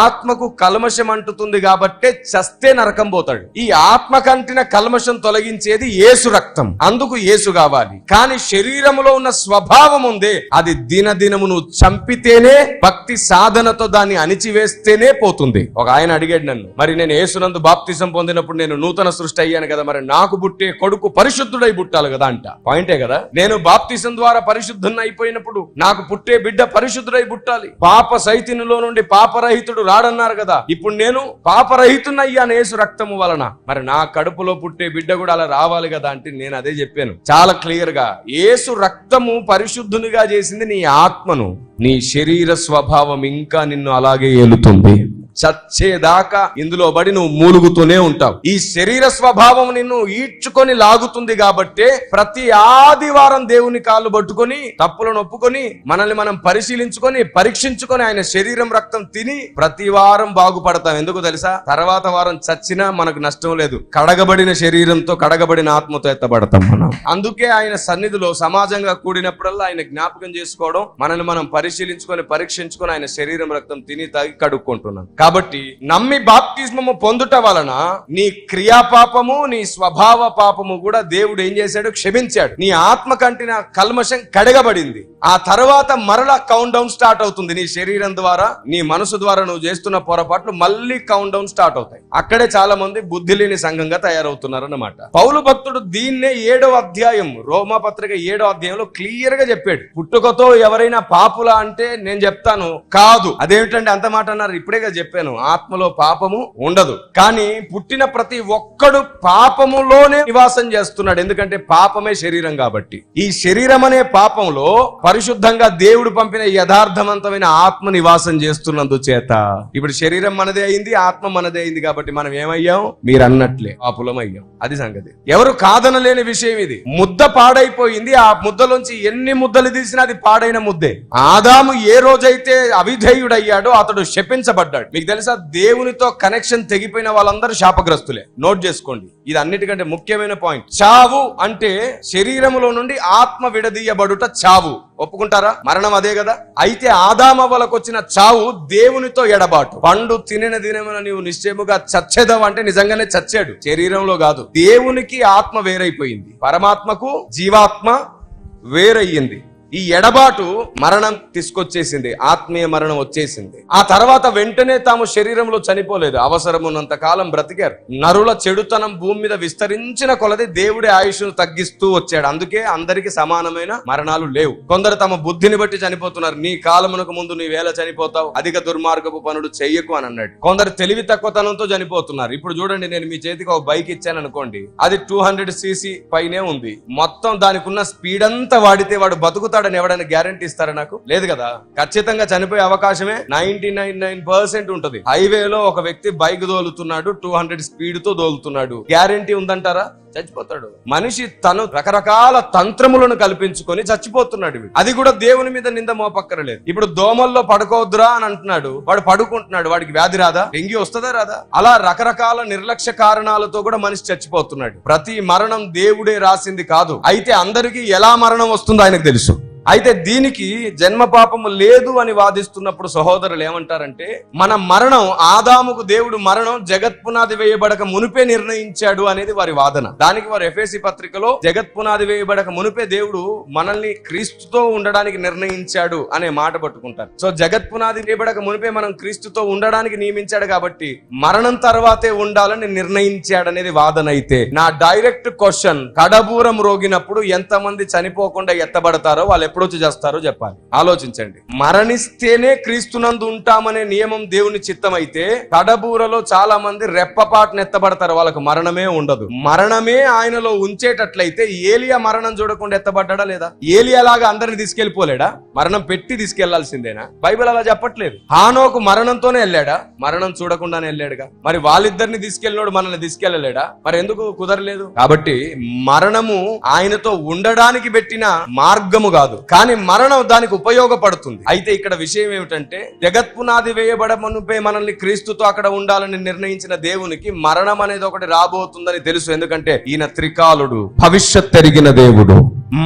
ఆత్మకు కల్మషం అంటుతుంది కాబట్టి చస్తే నరకం పోతాడు. ఈ ఆత్మ కంటిన కల్మషం తొలగించేది యేసు రక్తం. అందుకు యేసు కావాలి. కానీ శరీరంలో ఉన్న స్వభావం ఉందే, అది దినదినము నువ్వు చంపితేనే, భక్తి సాధనతో దాన్ని అణిచివేస్తేనే పోతుంది. ఒక ఆయన అడిగాడు నన్ను, మరి నేను యేసునందు బాప్తిసం పొందినప్పుడు నేను నూతన సృష్టి అయ్యాను కదా, మరి నాకు పుట్టే కొడుకు పరిశుద్ధుడై పుట్టాలి కదా అంట. పాయింటే కదా. నేను బాప్తిసం ద్వారా పరిశుద్ధుని అయిపోయినప్పుడు నాకు పుట్టే బిడ్డ పరిశుద్ధుడై పుట్టాలి. పాప సైతినిలో నుండి పాపరహితుడు రాడన్నారు కదా. ఇప్పుడు నేను పాపరహితున్నయ్యాను యేసు రక్తము వలన. మరి నా కడుపులో పుట్టే బిడ్డ కూడా అలా రావాలి కదా అంటే నేను అదే చెప్పాను చాలా క్లియర్ గా. యేసు రక్తము పరిశుద్ధునిగా చేసింది నీ ఆత్మను. నీ శరీర స్వభావం ఇంకా నిన్ను అలాగే ఏలుతుంది. చచ్చేదాకా ఇందులో పడి నువ్వు మూలుగుతూనే ఉంటావు. ఈ శరీర స్వభావం నిన్ను ఈడ్చుకొని లాగుతుంది కాబట్టే ప్రతి ఆదివారం దేవుని కాళ్ళు పట్టుకొని తప్పులను ఒప్పుకొని మనల్ని మనం పరిశీలించుకొని పరీక్షించుకొని ఆయన శరీరం రక్తం తిని ప్రతి వారం బాగుపడతాం. ఎందుకు తెలుసా? తర్వాత వారం చచ్చినా మనకు నష్టం లేదు. కడగబడిన శరీరంతో కడగబడిన ఆత్మతో ఎత్తబడతాం మనం. అందుకే ఆయన సన్నిధిలో సమాజంగా కూడినప్పుడల్లా ఆయన జ్ఞాపకం చేసుకోవడం, మనల్ని మనం పరిశీలించుకొని పరీక్షించుకొని ఆయన శరీరం రక్తం తిని తాగి కడుక్కుంటున్నాం. కాబట్టి నమ్మి బాప్తిస్మము పొందుట వలన నీ క్రియాపాపము నీ స్వభావ పాపము కూడా దేవుడు ఏం చేశాడు? క్షమించాడు. నీ ఆత్మ కంటిన కల్మషం కడగబడింది. ఆ తర్వాత మరలా కౌంట్ డౌన్ స్టార్ట్ అవుతుంది. నీ శరీరం ద్వారా నీ మనసు ద్వారా నువ్వు చేస్తున్న పొరపాట్లు మళ్ళీ కౌంట్ డౌన్ స్టార్ట్ అవుతాయి. అక్కడే చాలా మంది బుద్ధి లేని సంఘంగా తయారవుతున్నారు అన్నమాట. పౌలు భక్తుడు దీన్నే 7వ అధ్యాయం రోమాపత్రిక 7వ అధ్యాయంలో క్లియర్ గా చెప్పాడు. పుట్టుకతో ఎవరైనా పాపులా అంటే నేను చెప్తాను కాదు. అదేమిటంటే అంత మాట అన్నారు? ఇప్పుడే చెప్పాను, ఆత్మలో పాపము ఉండదు. కానీ పుట్టిన ప్రతి ఒక్కడు పాపములోనే నివాసం చేస్తున్నాడు. ఎందుకంటే పాపమే శరీరం కాబట్టి. ఈ శరీరం అనే పాపంలో పరిశుద్ధంగా దేవుడు పంపిన యథార్థవంతమైన ఆత్మ నివాసం చేస్తున్నందు చేత ఇప్పుడు శరీరం మనదే అయింది, ఆత్మ మనదే అయింది. కాబట్టి మనం ఏమయ్యాం? మీరు అన్నట్లే పాపులం అయ్యాం. అది సంగతి. ఎవరు కాదనలేని విషయం ఇది. ముద్ద పాడైపోయింది. ఆ ముద్దలోంచి ఎన్ని ముద్దలు తీసినా అది పాడైన ముద్దే. ఆదాము ఏ రోజైతే అవిధేయుడయ్యాడో అతడు శపించబడ్డాడు. మీకు తెలుసా? దేవునితో కనెక్షన్ తెగిపోయిన వాళ్ళందరూ శాపగ్రస్తులే. నోట్ చేసుకోండి. ఇది అన్నిటికంటే ముఖ్యమైన పాయింట్. చావు అంటే శరీరములో నుండి ఆత్మ విడదీయబడుట చావు. ఒప్పుకుంటారా? మరణం అదే కదా. అయితే ఆదామవ్వలకు వచ్చిన చావు దేవునితో ఎడబాటు. పండు తినిన దినమున నీవు నిశ్చయముగా చచ్చేదవు అంటే నిజంగానే చచ్చాడు, శరీరంలో కాదు. దేవునికి ఆత్మ వేరైపోయింది, పరమాత్మకు జీవాత్మ వేరయ్యింది. ఈ ఎడబాటు మరణం తీసుకొచ్చేసింది, ఆత్మీయ మరణం వచ్చేసింది. ఆ తర్వాత వెంటనే తాము శరీరంలో చనిపోలేదు, అవసరమున్నంత కాలం బ్రతికారు. నరుల చెడుతనం భూమి మీద విస్తరించిన కొలది దేవుడే ఆయుష్ను తగ్గిస్తూ వచ్చాడు. అందుకే అందరికి సమానమైన మరణాలు లేవు. కొందరు తమ బుద్ధిని బట్టి చనిపోతున్నారు. నీ కాలమునకు ముందు నీవేళ చనిపోతావు, అధిక దుర్మార్గపు పనులు చెయ్యకు అని అన్నాడు. కొందరు తెలివి తక్కువతనంతో చనిపోతున్నారు. ఇప్పుడు చూడండి, నేను మీ చేతికి ఒక బైక్ ఇచ్చాను అనుకోండి, అది 200cc పైనే ఉంది. మొత్తం దానికి ఉన్న స్పీడ్ అంతా వాడితే వాడు బతుకుతాడు అని ఎవడైనా గ్యారంటీ ఇస్తారా? నాకు లేదు కదా. ఖచ్చితంగా చనిపోయే అవకాశమే 99% ఉంటుంది. హైవేలో ఒక వ్యక్తి బైక్ దోలుతున్నాడు, 200 స్పీడ్ తో దోలుతున్నాడు, గ్యారంటీ ఉందంటారా? చచ్చిపోతాడు. మనిషి తను రకరకాల తంత్రములను కల్పించుకొని చచ్చిపోతున్నాడు. అది కూడా దేవుని మీద నింద మోపక్కరలేదు. ఇప్పుడు దోమల్లో పడుకోవద్దురా అని అంటున్నాడు, వాడు పడుకుంటున్నాడు. వాడికి వ్యాధి రాదా? డెంగ్యూ వస్తుందా? రాదా? అలా రకరకాల నిర్లక్ష్య కారణాలతో కూడా మనిషి చచ్చిపోతున్నాడు. ప్రతి మరణం దేవుడే రాసింది కాదు. అయితే అందరికీ ఎలా మరణం వస్తుందో ఆయనకు తెలుసు. అయితే దీనికి జన్మ పాపము లేదు అని వాదిస్తున్నప్పుడు సహోదరులు ఏమంటారంటే, మన మరణం ఆదాముకు దేవుడు మరణం జగత్పునాది వేయబడక మునిపే నిర్ణయించాడు అనేది వారి వాదన. దానికి వారు ఎఫెసీ పత్రికలో జగత్పునాది వేయబడక మునిపే దేవుడు మనల్ని క్రీస్తుతో ఉండడానికి నిర్ణయించాడు అనే మాట పట్టుకుంటారు. సో జగత్పునాది వేయబడక మునిపే మనం క్రీస్తుతో ఉండడానికి నియమించాడు కాబట్టి మరణం తర్వాతే ఉండాలని నిర్ణయించాడు అనేది వాదన. అయితే నా డైరెక్ట్ క్వశ్చన్, కడబూరం రోగినప్పుడు ఎంతమంది చనిపోకుండా ఎత్తబడతారో వాళ్ళు ఎప్పుడొచ్చి చేస్తారో చెప్పాలి. ఆలోచించండి. మరణిస్తేనే క్రీస్తునందు ఉంటామనే నియమం దేవుని చిత్తం అయితే కడబూరలో చాలా మంది రెప్పపాటున ఎత్తబడతారు, వాళ్ళకు మరణమే ఉండదు. మరణమే ఆయనలో ఉంచేటట్లయితే ఏలియా మరణం చూడకుండా ఎత్తబడ్డా లేదా? ఏలియా లాగా అందరిని తీసుకెళ్లిపోలేడా? మరణం పెట్టి తీసుకెళ్లాల్సిందేనా? బైబిల్ అలా చెప్పట్లేదు. హానోకు మరణంతోనే వెళ్ళాడా? మరణం చూడకుండానే వెళ్ళాడుగా. మరి వాళ్ళిద్దరిని తీసుకెళ్ళినోడు మనల్ని తీసుకెళ్లలేడా? మరి ఎందుకు కుదరలేదు? కాబట్టి మరణము ఆయనతో ఉండడానికి పెట్టిన మార్గము కాదు, కానీ మరణం దానికి ఉపయోగపడుతుంది. అయితే ఇక్కడ విషయం ఏమిటంటే, జగత్పునాది వేయబడమునుపై మనల్ని క్రీస్తుతో అక్కడ ఉండాలని నిర్ణయించిన దేవునికి మరణం అనేది ఒకటి రాబోతుందని తెలుసు. ఎందుకంటే ఈయన త్రికాలుడు, భవిష్యత్ ఎరిగిన దేవుడు.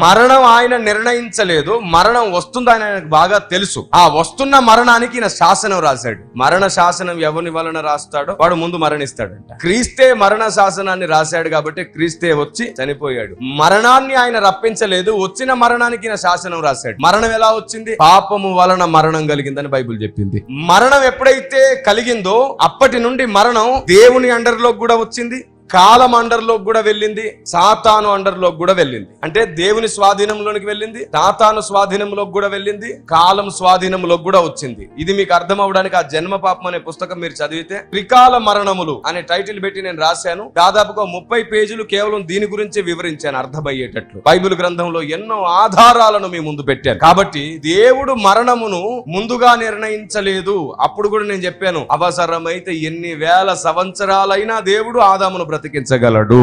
మరణం ఆయన నిర్ణయించలేదు, మరణం వస్తుంది ఆయనకు బాగా తెలుసు. ఆ వస్తున్న మరణానికి ఈయన శాసనం రాశాడు. మరణ శాసనం ఎవరి వలన రాస్తాడో వాడు ముందు మరణిస్తాడంట. క్రీస్తే మరణ శాసనాన్ని రాశాడు కాబట్టి క్రీస్తే వచ్చి చనిపోయాడు. మరణాన్ని ఆయన రప్పించలేదు, వచ్చిన మరణానికి ఈయన శాసనం రాశాడు. మరణం ఎలా వచ్చింది? పాపము వలన మరణం కలిగిందని బైబిల్ చెప్పింది. మరణం ఎప్పుడైతే కలిగిందో అప్పటి నుండి మరణం దేవుని అండర్లోకి కూడా వచ్చింది, కాలం అండర్లోకి కూడా వెళ్ళింది, సాతాను అండర్లోకి కూడా వెళ్ళింది. అంటే దేవుని స్వాధీనంలోనికి వెళ్ళింది, సాతాను స్వాధీనంలోకి కూడా వెళ్ళింది, కాలం స్వాధీనంలోకి కూడా వచ్చింది. ఇది మీకు అర్థం అవడానికి ఆ జన్మ పాపం అనే పుస్తకం మీరు చదివితే త్రికాల మరణములు అనే టైటిల్ పెట్టి నేను రాశాను. దాదాపుగా 30 పేజీలు కేవలం దీని గురించి వివరించాను అర్థమయ్యేటట్లు. బైబిల్ గ్రంథంలో ఎన్నో ఆధారాలను మీ ముందు పెట్టాను. కాబట్టి దేవుడు మరణమును ముందుగా నిర్ణయించలేదు. అప్పుడు కూడా నేను చెప్పాను, అవసరమైతే ఎన్ని వేల సంవత్సరాలైనా దేవుడు ఆదామును బ్రతికించగలడు.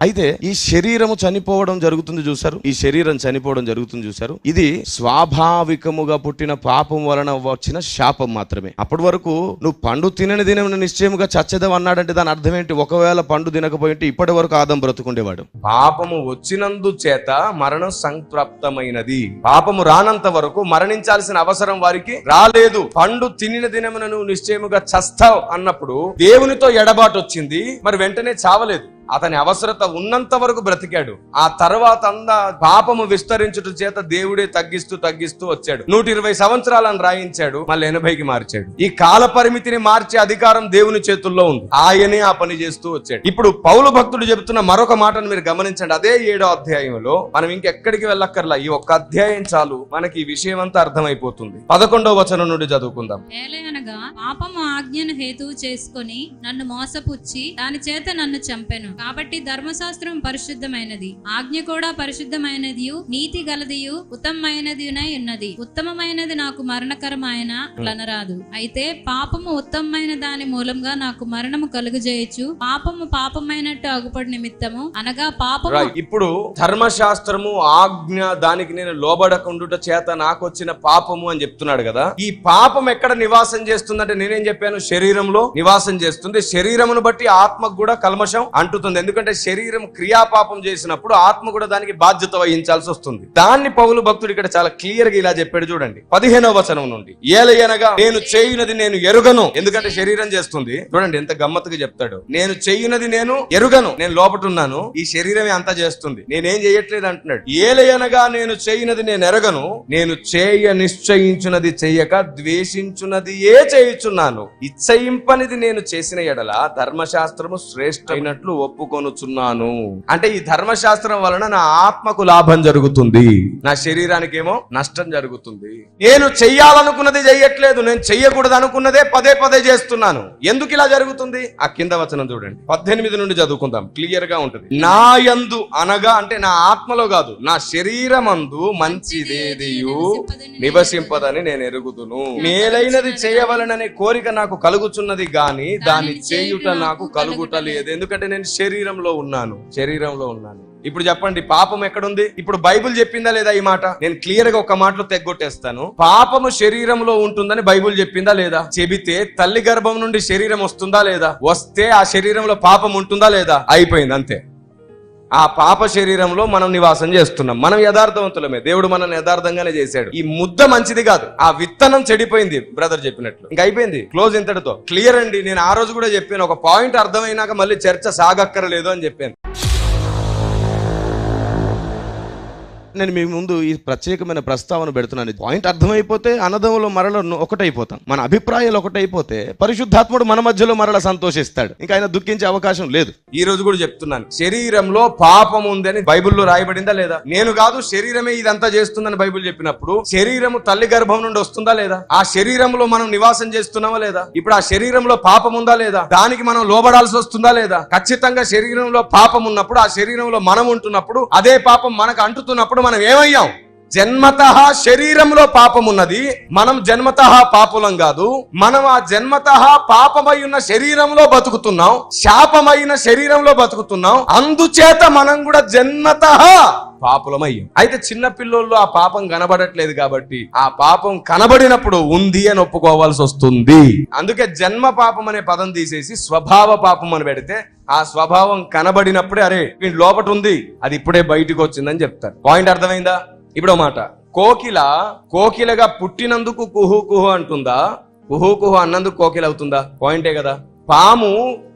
అయితే ఈ శరీరము చనిపోవడం జరుగుతుంది చూసారు, ఈ శరీరం చనిపోవడం జరుగుతుంది చూసారు, ఇది స్వాభావికముగా పుట్టిన పాపం వలన వచ్చిన శాపం మాత్రమే. అప్పటి వరకు నువ్వు పండు తినని దినమున నిశ్చయముగా చచ్చేదం అన్నాడంటే దాని అర్థం ఏంటి? ఒకవేళ పండు తినకపోయింటే ఇప్పటి వరకు ఆదం బ్రతుకుండేవాడు. పాపము వచ్చినందు చేత మరణం సంప్రాప్తమైనది. పాపము రానంత వరకు మరణించాల్సిన అవసరం వారికి రాలేదు. పండు తినిన దినమున నువ్వు నిశ్చయముగా చస్తావు అన్నప్పుడు దేవునితో ఎడబాటు వచ్చింది, మరి వెంటనే చావలేదు. అతని అవసరత ఉన్నంత వరకు బ్రతికాడు. ఆ తర్వాత పాపము విస్తరించుట చేత దేవుడే తగ్గిస్తూ వచ్చాడు. 120 సంవత్సరాలను రాయించాడు, మళ్ళీ 80కి మార్చాడు. ఈ కాల పరిమితిని మార్చే అధికారం దేవుని చేతుల్లో ఉంది. ఆయనే ఆ పని చేస్తూ వచ్చాడు. ఇప్పుడు పౌలు భక్తుడు చెబుతున్న మరొక మాటను మీరు గమనించండి. అదే 7వ అధ్యాయంలో మనం ఇంకెక్కడికి వెళ్ళక్కర్లా, ఈ ఒక్క అధ్యాయం చాలు మనకి ఈ విషయం అంతా అర్థమైపోతుంది. 11వ వచనం నుండి చదువుకుందాం. ఏలయనగా పాపము ఆజ్ఞను హేతువు చేసుకొని నన్ను మోసపుచ్చి దాని చేత నన్ను చంపెను. కాబట్టి ధర్మశాస్త్రం పరిశుద్ధమైనది, ఆజ్ఞ కూడా పరిశుద్ధమైనదియు నీతి గలదియు ఉత్తమమైనదియునై ఉన్నది. ఉత్తమమైనది నాకు మరణకరమైన లనరాదు. అయితే పాపము ఉత్తమమైన దాని మూలంగా నాకు మరణము కలుగజేయచ్చు. పాపము పాపమైనట్టు అగుపడి నిమిత్తము అనగా పాపము. ఇప్పుడు ధర్మశాస్త్రము ఆజ్ఞ దానికి నేను లోబడకుండుట చేత నాకు వచ్చిన పాపము అని చెప్తున్నాడు కదా. ఈ పాపం ఎక్కడ నివాసం చేస్తుందంటే నేనేం చెప్పాను? శరీరంలో నివాసం చేస్తుంది. శరీరమును బట్టి ఆత్మకు కూడా కల్మషం అంటుతుంది. ఎందుకంటే శరీరం క్రియాపాపం చేసినప్పుడు ఆత్మ కూడా దానికి బాధ్యత వహించాల్సి వస్తుంది. దాన్ని పౌలు భక్తుడు ఇక్కడ చాలా క్లియర్ గా ఇలా చెప్పాడు చూడండి. 15వ వచనం నుండి, ఏలయనగా నేను చేయునది నేను ఎరుగను. ఎందుకంటే శరీరం చేస్తుంది. చూడండి ఎంత గమ్మత్తుగా చెప్తాడు. నేను చేయునది నేను ఎరుగను, నేను లోపటున్నాను, ఈ శరీరమే అంతా చేస్తుంది, నేనేం చేయట్లేదు అంటున్నాడు. ఏలయనగా నేను చేయునది నేను ఎరగను, నేను చేయ నిశ్చయించున్నది చెయ్యక ద్వేషించున్నది ఏ చేయుచున్నాను. ఇచ్చయింపనిది నేను చేసిన ఎడల ధర్మశాస్త్రము శ్రేష్టమైనట్లు ఒప్పుకొనుచున్నాను. అంటే ఈ ధర్మశాస్త్రం వలన నా ఆత్మకు లాభం జరుగుతుంది, నా శరీరానికి ఏమో నష్టం జరుగుతుంది. నేను చెయ్యాలనుకున్నది చెయ్యట్లేదు, నేను చెయ్యకూడదు అనుకున్నదే పదే పదే చేస్తున్నాను. ఎందుకు ఇలా జరుగుతుంది? ఆ కింద వచనం చూడండి, 18 నుండి చదువుకుందాం, క్లియర్ గా ఉంటుంది. నా యందు అనగా అంటే నా ఆత్మలో కాదు, నా శరీరమందు మంచిదేదియు నివసింపదని నేను ఎరుగుదును. మేలైనది చేయవలననే కోరిక నాకు కలుగుచున్నది గాని దాన్ని చేయుట నాకు కలుగుట లేదు. ఎందుకంటే నేను శరీరంలో ఉన్నాను. ఇప్పుడు చెప్పండి, పాపం ఎక్కడుంది? ఇప్పుడు బైబిల్ చెప్పిందా లేదా ఈ మాట? నేను క్లియర్ గా ఒక మాటలో తెగ్గొట్టేస్తాను. పాపము శరీరంలో ఉంటుందని బైబిల్ చెప్పిందా లేదా? చెబితే తల్లి గర్భం నుండి శరీరం వస్తుందా లేదా? వస్తే ఆ శరీరంలో పాపం ఉంటుందా లేదా? అయిపోయింది, అంతే. ఆ పాప శరీరంలో మనం నివాసం చేస్తున్నాం. మనం యథార్థవంతులమే, దేవుడు మనల్ని యథార్థంగానే చేశాడు. ఈ ముద్ద మంచిది కాదు, ఆ విత్తనం చెడిపోయింది. బ్రదర్ చెప్పినట్లు ఇంకా అయిపోయింది, క్లోజ్ ఇంతటితో. క్లియర్ అండి. నేను ఆ రోజు కూడా చెప్పాను, ఒక పాయింట్ అర్థమైనాక మళ్ళీ చర్చ సాగక్కరలేదు అని చెప్పాను. నేను మీ ముందు ఈ ప్రత్యేకమైన ప్రస్తావన పెడుతున్నాను. పాయింట్ అర్థమైపోతే అన్నదమ్ములో మరల ఒకటైపోతాం. మన అభిప్రాయాలు ఒకటైపోతే పరిశుద్ధాత్ముడు మన మధ్యలో మరల సంతోషిస్తాడు. ఇంకా ఆయన దుఃఖించే అవకాశం లేదు. ఈ రోజు కూడా చెప్తున్నాను, శరీరంలో పాపం ఉందని బైబిల్లో రాయబడిందా లేదా? నేను కాదు, శరీరమే ఇదంతా చేస్తుందని బైబిల్ చెప్పినప్పుడు శరీరము తల్లి గర్భం నుండి వస్తుందా లేదా? ఆ శరీరంలో మనం నివాసం చేస్తున్నామా లేదా? ఇప్పుడు ఆ శరీరంలో పాపం ఉందా లేదా? దానికి మనం లోబడాల్సి వస్తుందా లేదా? ఖచ్చితంగా శరీరంలో పాపం ఉన్నప్పుడు, ఆ శరీరంలో మనం ఉంటున్నప్పుడు, అదే పాపం మనకు అంటుతున్నప్పుడు మనం ఏమయ్యాం? జన్మతః శరీరంలో పాపం ఉన్నది. మనం జన్మతః పాపులం కాదు. మనం ఆ జన్మతః పాపమై ఉన్న శరీరంలో బతుకుతున్నాం, శాపమైన శరీరంలో బతుకుతున్నాం. అందుచేత మనం కూడా జన్మతః పాపులమయ్యాం. అయితే చిన్న పిల్లల్లో ఆ పాపం కనబడట్లేదు కాబట్టి ఆ పాపం కనబడినప్పుడు ఉంది అని ఒప్పుకోవాల్సి వస్తుంది. అందుకే జన్మ పాపం అనే పదం తీసేసి స్వభావ పాపం అని పెడితే ఆ స్వభావం కనబడినప్పుడే అరే వీడి లోపట ఉంది, అది ఇప్పుడే బయటకు వచ్చిందని చెప్తారు. పాయింట్ అర్థమైందా? ఇప్పుడు మాట, కోకిలగా పుట్టినందుకు కుహు కుహు అంటుందా? కుహు కుహు అన్నందుకు కోకిల అవుతుందా? పాయింటే కదా. పాము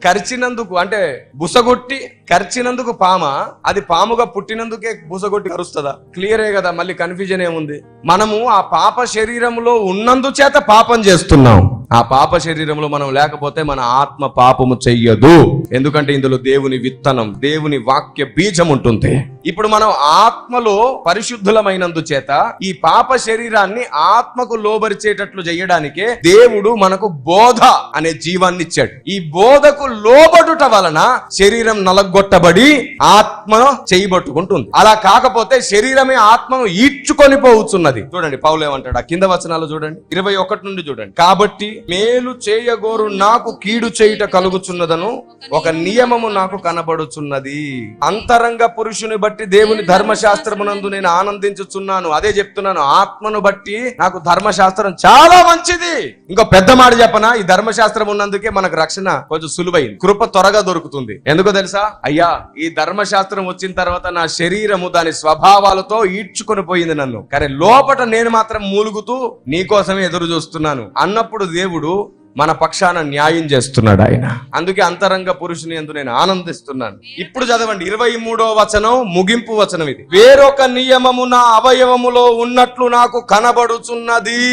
కరిచినందుకు, అంటే బుసగొట్టి కరిచినందుకు పామ, అది పాముగా పుట్టినందుకే బుసగొట్టి కరుస్తుందా? క్లియరే కదా, మళ్ళీ కన్ఫ్యూజన్ ఏముంది? మనము ఆ పాప శరీరంలో ఉన్నందుచేత పాపం చేస్తున్నాం. ఆ పాప శరీరంలో మనం లేకపోతే మన ఆత్మ పాపము చెయ్యదు. ఎందుకంటే ఇందులో దేవుని విత్తనం, దేవుని వాక్య బీజం ఉంటుంది. ఇప్పుడు మనం ఆత్మలో పరిశుద్ధులమైనందుచేత ఈ పాప శరీరాన్ని ఆత్మకు లోబరిచేటట్లు చేయడానికే దేవుడు మనకు బోధ అనే జీవాన్ని ఇచ్చాడు. ఈ బోధకు లోబడుట వలన శరీరం నలగొట్టబడి ఆత్మ చేయబట్టుకుంటుంది. అలా కాకపోతే శరీరమే ఆత్మను ఈడ్చుకొని పోవచ్చున్నది. చూడండి పౌలు ఏమంటాడు, ఆ కింద వచనాలు చూడండి, 21 నుండి చూడండి. కాబట్టి మేలు చేయగోరు నాకు కీడు చేయుట కలుగుచున్నదను ఒక నియమము నాకు కనబడుచున్నది. అంతరంగ పురుషుని బట్టి దేవుని ధర్మశాస్త్రమునందు నేను ఆనందించుచున్నాను. అదే చెప్తున్నాను, ఆత్మను బట్టి నాకు ధర్మశాస్త్రం చాలా మంచిది. ఇంకో పెద్ద మాట చెప్పనా, ఈ ధర్మశాస్త్రం ఉన్నందుకే మనకు రక్షణ కొంచెం సులువైంది, కృప త్వరగా దొరుకుతుంది. ఎందుకో తెలుసా? అయ్యా ఈ ధర్మశాస్త్రం వచ్చిన తర్వాత నా శరీరము దాని స్వభావాలతో ఈడ్చుకొని పోయింది నన్ను, కానీ లోపట నేను మాత్రం మూలుగుతూ నీకోసమే ఎదురు చూస్తున్నాను అన్నప్పుడు దేవుడు మన పక్షాన న్యాయం చేస్తున్నాడు ఆయన. అందుకే అంతరంగ పురుషుని యందు నేను ఆనందిస్తున్నాను. ఇప్పుడు చదవండి 23వ వచనం, ముగింపు వచనం ఇది. వేరొక నియమము నా అవయవములో ఉన్నట్లు నాకు కనబడుచున్నది.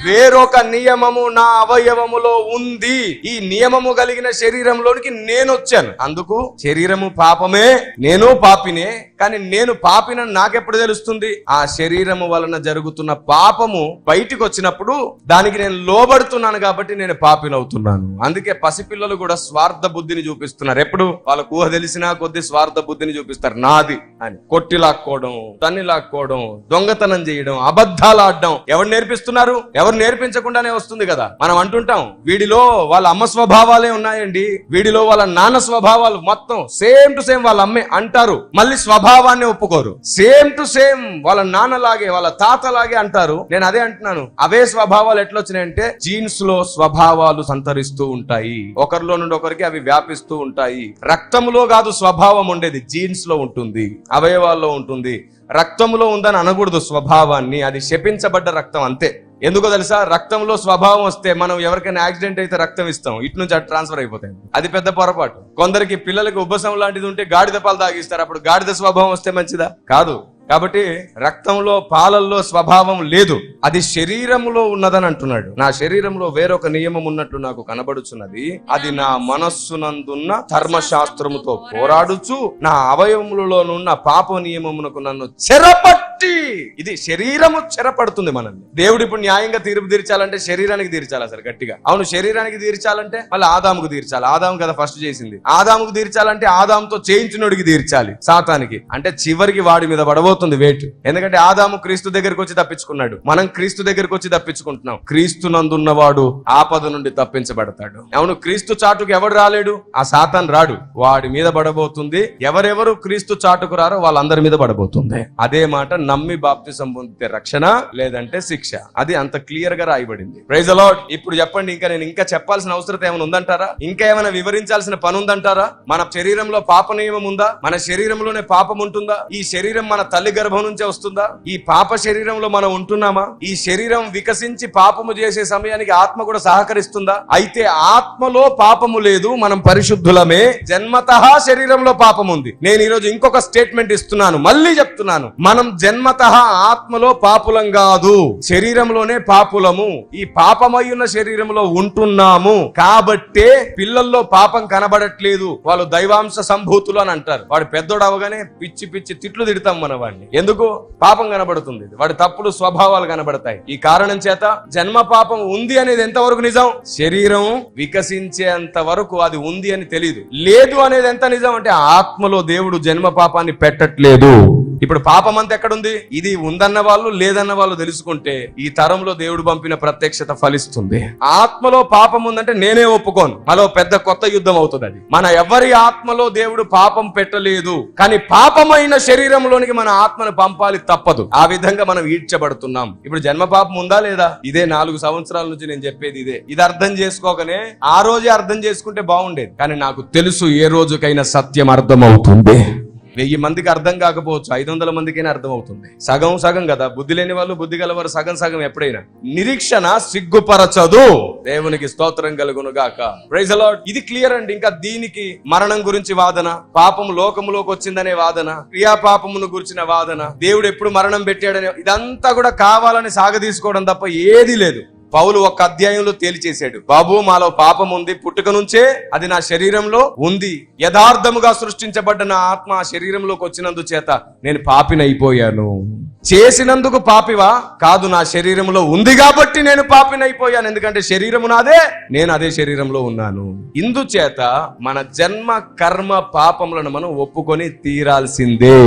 వేరొక నియమము నా అవయవములో ఉంది. ఈ నియమము కలిగిన శరీరంలోనికి నేను వచ్చాను. అందుకు శరీరము పాపమే, నేను పాపినే. కానీ నేను పాపినని నాకెప్పుడు తెలుస్తుంది? ఆ శరీరము వలన జరుగుతున్న పాపము బయటికి వచ్చినప్పుడు దానికి నేను లోబడుతున్నాను కాబట్టి నేను పాపినవుతున్నాను. అందుకే పసిపిల్లలు కూడా స్వార్థ బుద్ధిని చూపిస్తున్నారు. ఎప్పుడు వాళ్ళకు ఊహ తెలిసినా కొద్ది స్వార్థ బుద్ధిని చూపిస్తారు. నాది అని కొట్టి లాక్కోవడం, తన్ని లాక్కోవడం, దొంగతనం చేయడం, అబద్ధాలు ఆడడం ఎవరు నేర్పిస్తున్నారు? ఎవరు నేర్పించకుండానే వస్తుంది కదా. మనం అంటుంటాం వీడిలో వాళ్ళ అమ్మ స్వభావాలే ఉన్నాయండి, వీడిలో వాళ్ళ నాన్న స్వభావాలు మొత్తం సేమ్ టు సేమ్ వాళ్ళ అమ్మే అంటారు. మళ్ళీ స్వభావాన్ని ఒప్పుకోరు. సేమ్ టు సేమ్ వాళ్ళ నాన్నలాగే వాళ్ళ తాతలాగే అంటారు. నేను అదే అంటున్నాను, అవే స్వభావాలు ఎట్లా వచ్చినాయంటే జీన్స్ లో స్వభావాలు సంతరిస్తూ ఉంటాయి. ఒకరిలో నుండి ఒకరికి అవి వ్యాపిస్తూ ఉంటాయి. రక్తంలో కాదు స్వభావం ఉండేది, జీన్స్ లో ఉంటుంది, అవయవాల్లో ఉంటుంది. రక్తంలో ఉందని అనకూడదు స్వభావాన్ని, అది శపించబడ్డ రక్తం అంతే. ఎందుకో తెలుసా? రక్తంలో స్వభావం వస్తే మనం ఎవరికైనా యాక్సిడెంట్ అయితే రక్తం ఇస్తాం, ఇటు నుంచి అటు ట్రాన్స్ఫర్ అయిపోతాయి. అది పెద్ద పొరపాటు. కొందరికి పిల్లలకి ఉబ్బసం లాంటిది ఉంటే గాడిద పాలు తాగిస్తారు, అప్పుడు గాడిద స్వభావం వస్తే మంచిదా? కాదు. కాబట్టి రక్తంలో పాలల్లో స్వభావం లేదు, అది శరీరంలో ఉన్నదని అంటున్నాడు. నా శరీరంలో వేరొక నియమం ఉన్నట్లు నాకు కనబడుచున్నది, అది నా మనస్సునందున్న ధర్మశాస్త్రముతో పోరాడుచు నా అవయవములలోనున్న పాప నియమమునకు నన్ను చెరపట్టి, ఇది శరీరము చెరపడుతుంది మనల్ని. దేవుడు ఇప్పుడు న్యాయంగా తీర్పు తీర్చాలంటే శరీరానికి తీర్చాలి. అసలు గట్టిగా అవును, శరీరానికి తీర్చాలంటే మళ్ళీ ఆదాముకు తీర్చాలి. ఆదాము కదా ఫస్ట్ చేసింది. ఆదాముకు తీర్చాలంటే ఆదాముతో చేయించినోడికి తీర్చాలి, సాతానికి. అంటే చివరికి వాడి మీద పడబోతుంది వేటు. ఎందుకంటే ఆదాము క్రీస్తు దగ్గరికి వచ్చి తప్పించుకున్నాడు, మనం క్రీస్తు దగ్గరికి వచ్చి తప్పించుకుంటున్నాం. క్రీస్తు నందున్నవాడు ఆపద నుండి తప్పించబడతాడు. అవును, క్రీస్తు చాటుకు ఎవడు రాలేడు? ఆ సాతాన్ రాడు, వాడి మీద పడబోతుంది. ఎవరెవరు క్రీస్తు చాటుకు రారో వాళ్ళందరి మీద పడబోతుంది. అదే మాట, నమ్మి బాప్తిసం పొందితే రక్షణ, లేదంటే శిక్ష. అది అంత క్లియర్ గా రాయబడింది. Praise the Lord. ఇప్పుడు చెప్పండి, నేను ఇంకా చెప్పాల్సిన అవసరం ఏమైనా ఉందంటారా? ఇంకా ఏమైనా వివరించాల్సిన పని ఉందంటారా? మన శరీరంలో పాప నియమం ఉందా? మన శరీరంలోనే పాపం ఉంటుందా? ఈ శరీరం మన తల్లి గర్భం నుంచే వస్తుందా? ఈ పాప శరీరంలో మనం ఉంటున్నామా? ఈ శరీరం వికసించి పాపము చేసే సమయానికి ఆత్మ కూడా సహకరిస్తుందా? అయితే ఆత్మలో పాపము లేదు, మనం పరిశుద్ధులమే. జన్మతః శరీరంలో పాపం ఉంది. నేను ఈరోజు ఇంకొక స్టేట్మెంట్ ఇస్తున్నాను, మళ్ళీ చెప్తున్నాను, మనం జన్మ జన్మతః ఆత్మలో పాపులం కాదు, శరీరంలోనే పాపులము. ఈ పాపమయ్యున్న శరీరంలో ఉంటున్నాము కాబట్టే పిల్లల్లో పాపం కనబడట్లేదు. వాళ్ళు దైవాంశ సంభూతులు అని అంటారు. వాడు పెద్దోడు అవగానే పిచ్చి పిచ్చి తిట్లు తిడతాం మన వాడిని. ఎందుకు? పాపం కనబడుతుంది, వాడి తప్పుడు స్వభావాలు కనబడతాయి. ఈ కారణం చేత జన్మ పాపం ఉంది అనేది ఎంతవరకు నిజం? శరీరం వికసించేంత వరకు అది ఉంది అని తెలియదు. లేదు అనేది ఎంత నిజం అంటే ఆత్మలో దేవుడు జన్మ పాపాన్ని పెట్టట్లేదు. ఇప్పుడు పాపం అంతా ఎక్కడుంది? ఇది ఉందన్న వాళ్ళు లేదన్న వాళ్ళు తెలుసుకుంటే ఈ తరంలో దేవుడు పంపిన ప్రత్యక్షత ఫలిస్తుంది. ఆత్మలో పాపం ఉందంటే నేనే ఒప్పుకోను, మరో పెద్ద కొత్త యుద్ధం అవుతుంది. అది మన ఎవరి ఆత్మలో దేవుడు పాపం పెట్టలేదు, కానీ పాపమైన శరీరంలోనికి మన ఆత్మను పంపాలి, తప్పదు. ఆ విధంగా మనం ఈడ్చబడుతున్నాం. ఇప్పుడు జన్మ పాపం ఉందా లేదా? ఇదే 4 సంవత్సరాల నుంచి నేను చెప్పేది ఇదే. ఇది అర్థం చేసుకోకనే ఆ రోజే అర్థం చేసుకుంటే బాగుండేది, కానీ నాకు తెలుసు ఏ రోజుకైనా సత్యం అర్థం అవుతుంది. 1000 మందికి అర్థం కాకపోవచ్చు, 500 మందికైనా అర్థం అవుతుంది. సగం సగం కదా. బుద్ధి లేని వాళ్ళు, బుద్ధి గలవారు సగం సగం. ఎప్పుడైనా నిరీక్షణ సిగ్గుపరచదు. దేవునికి స్తోత్రం కలుగును గాక. Praise the Lord. ఇది క్లియర్ అండి. ఇంకా దీనికి మరణం గురించి వాదన, పాపం లోకములోకి వచ్చిందనే వాదన, క్రియా పాపమును గురించిన వాదన, దేవుడు ఎప్పుడు మరణం పెట్టాడనే, ఇదంతా కూడా కావాలని సాగదీసుకోవడం తప్ప ఏదీ లేదు. పౌలు ఒక అధ్యాయంలో తేల్చేశాడు, బాబు మాలో పాపం ఉంది, పుట్టుక నుంచే అది నా శరీరంలో ఉంది. యథార్థముగా సృష్టించబడ్డ నా ఆత్మ ఆ శరీరంలోకి వచ్చినందు చేత నేను పాపినైపోయాను. చేసినందుకు పాపివా? కాదు, నా శరీరంలో ఉంది కాబట్టి నేను పాపినైపోయాను. ఎందుకంటే శరీరము నాదే, నేను అదే శరీరంలో ఉన్నాను. ఇందుచేత మన జన్మ కర్మ పాపములను మనం ఒప్పుకొని తీరాల్సిందే.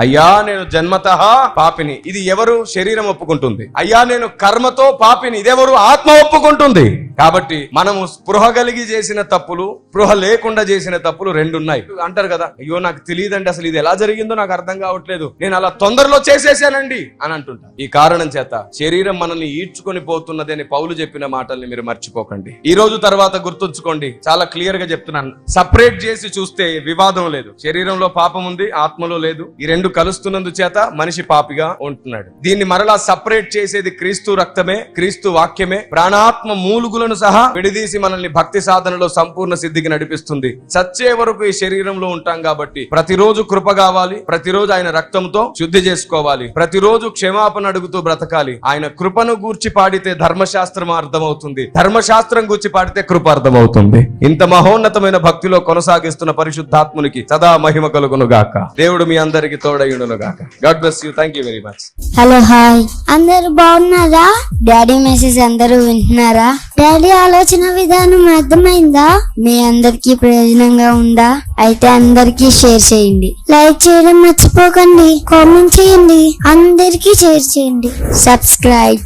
అయ్యా నేను జన్మతః పాపిని, ఇది ఎవరు? శరీరం ఒప్పుకుంటుంది. అయ్యా నేను కర్మతో పాపిని, ఇదెవరు? ఆత్మ ఒప్పుకుంటుంది. కాబట్టి మనము స్పృహ కలిగి చేసిన తప్పులు, స్పృహ లేకుండా చేసిన తప్పులు 2 ఉన్నాయి. అంటారు కదా, అయ్యో నాకు తెలియదండి, అసలు ఇది ఎలా జరిగిందో నాకు అర్థం కావట్లేదు, నేను అలా తొందరలో చేసేసానండి అని అంటుంటా. ఈ కారణం చేత శరీరం మనల్ని ఈడ్చుకొని పోతున్నది అని పౌలు చెప్పిన మాటల్ని మీరు మర్చిపోకండి. ఈ రోజు తర్వాత గుర్తుంచుకోండి, చాలా క్లియర్ గా చెప్తున్నాను. సపరేట్ చేసి చూస్తే వివాదం లేదు. శరీరంలో పాపం ఉంది, ఆత్మలో లేదు. ఈ 2 కలుస్తున్నందు చేత మనిషి పాపిగా ఉంటున్నాడు. దీన్ని మరలా సపరేట్ చేసేది క్రీస్తు రక్తమే, క్రీస్తు వాక్యమే. ప్రాణాత్మ మూలుగులను సహా విడిదీసి మనల్ని భక్తి సాధనలో సంపూర్ణ సిద్ధికి నడిపిస్తుంది. చచ్చే వరకు ఈ శరీరంలో ఉంటాం కాబట్టి ప్రతిరోజు కృప కావాలి, ప్రతిరోజు ఆయన రక్తంతో శుద్ధి చేసుకోవాలి, ప్రతిరోజు క్షమాపణ అడుగుతూ బ్రతకాలి. ఆయన కృపను గూర్చి పాడితే ధర్మశాస్త్రం అర్థమవుతుంది, ధర్మశాస్త్రం గూర్చి పాడితే కృప అర్థమవుతుంది. ఇంత మహోన్నతమైన భక్తిలో కొనసాగిస్తున్న పరిశుద్ధాత్మునికి సదా మహిమ కలుగును గాక. దేవుడు మీ అందరికి తోడయుడును గాక. God bless you. Thank you very much. Hello hi, అందరు బాగున్నారా? డాడీ మెసేజ్ అందరూ వింటున్నారా? డాడీ ఆలోచన విధానం అర్థమైందా? మీ అందరికీ ప్రయోజనంగా ఉందా? అయితే అందరికీ షేర్ చేయండి, లైక్ చేయడం మర్చిపోకండి, కామెంట్ చేయండి, అందరికీ షేర్ చేయండి, సబ్స్క్రైబ్.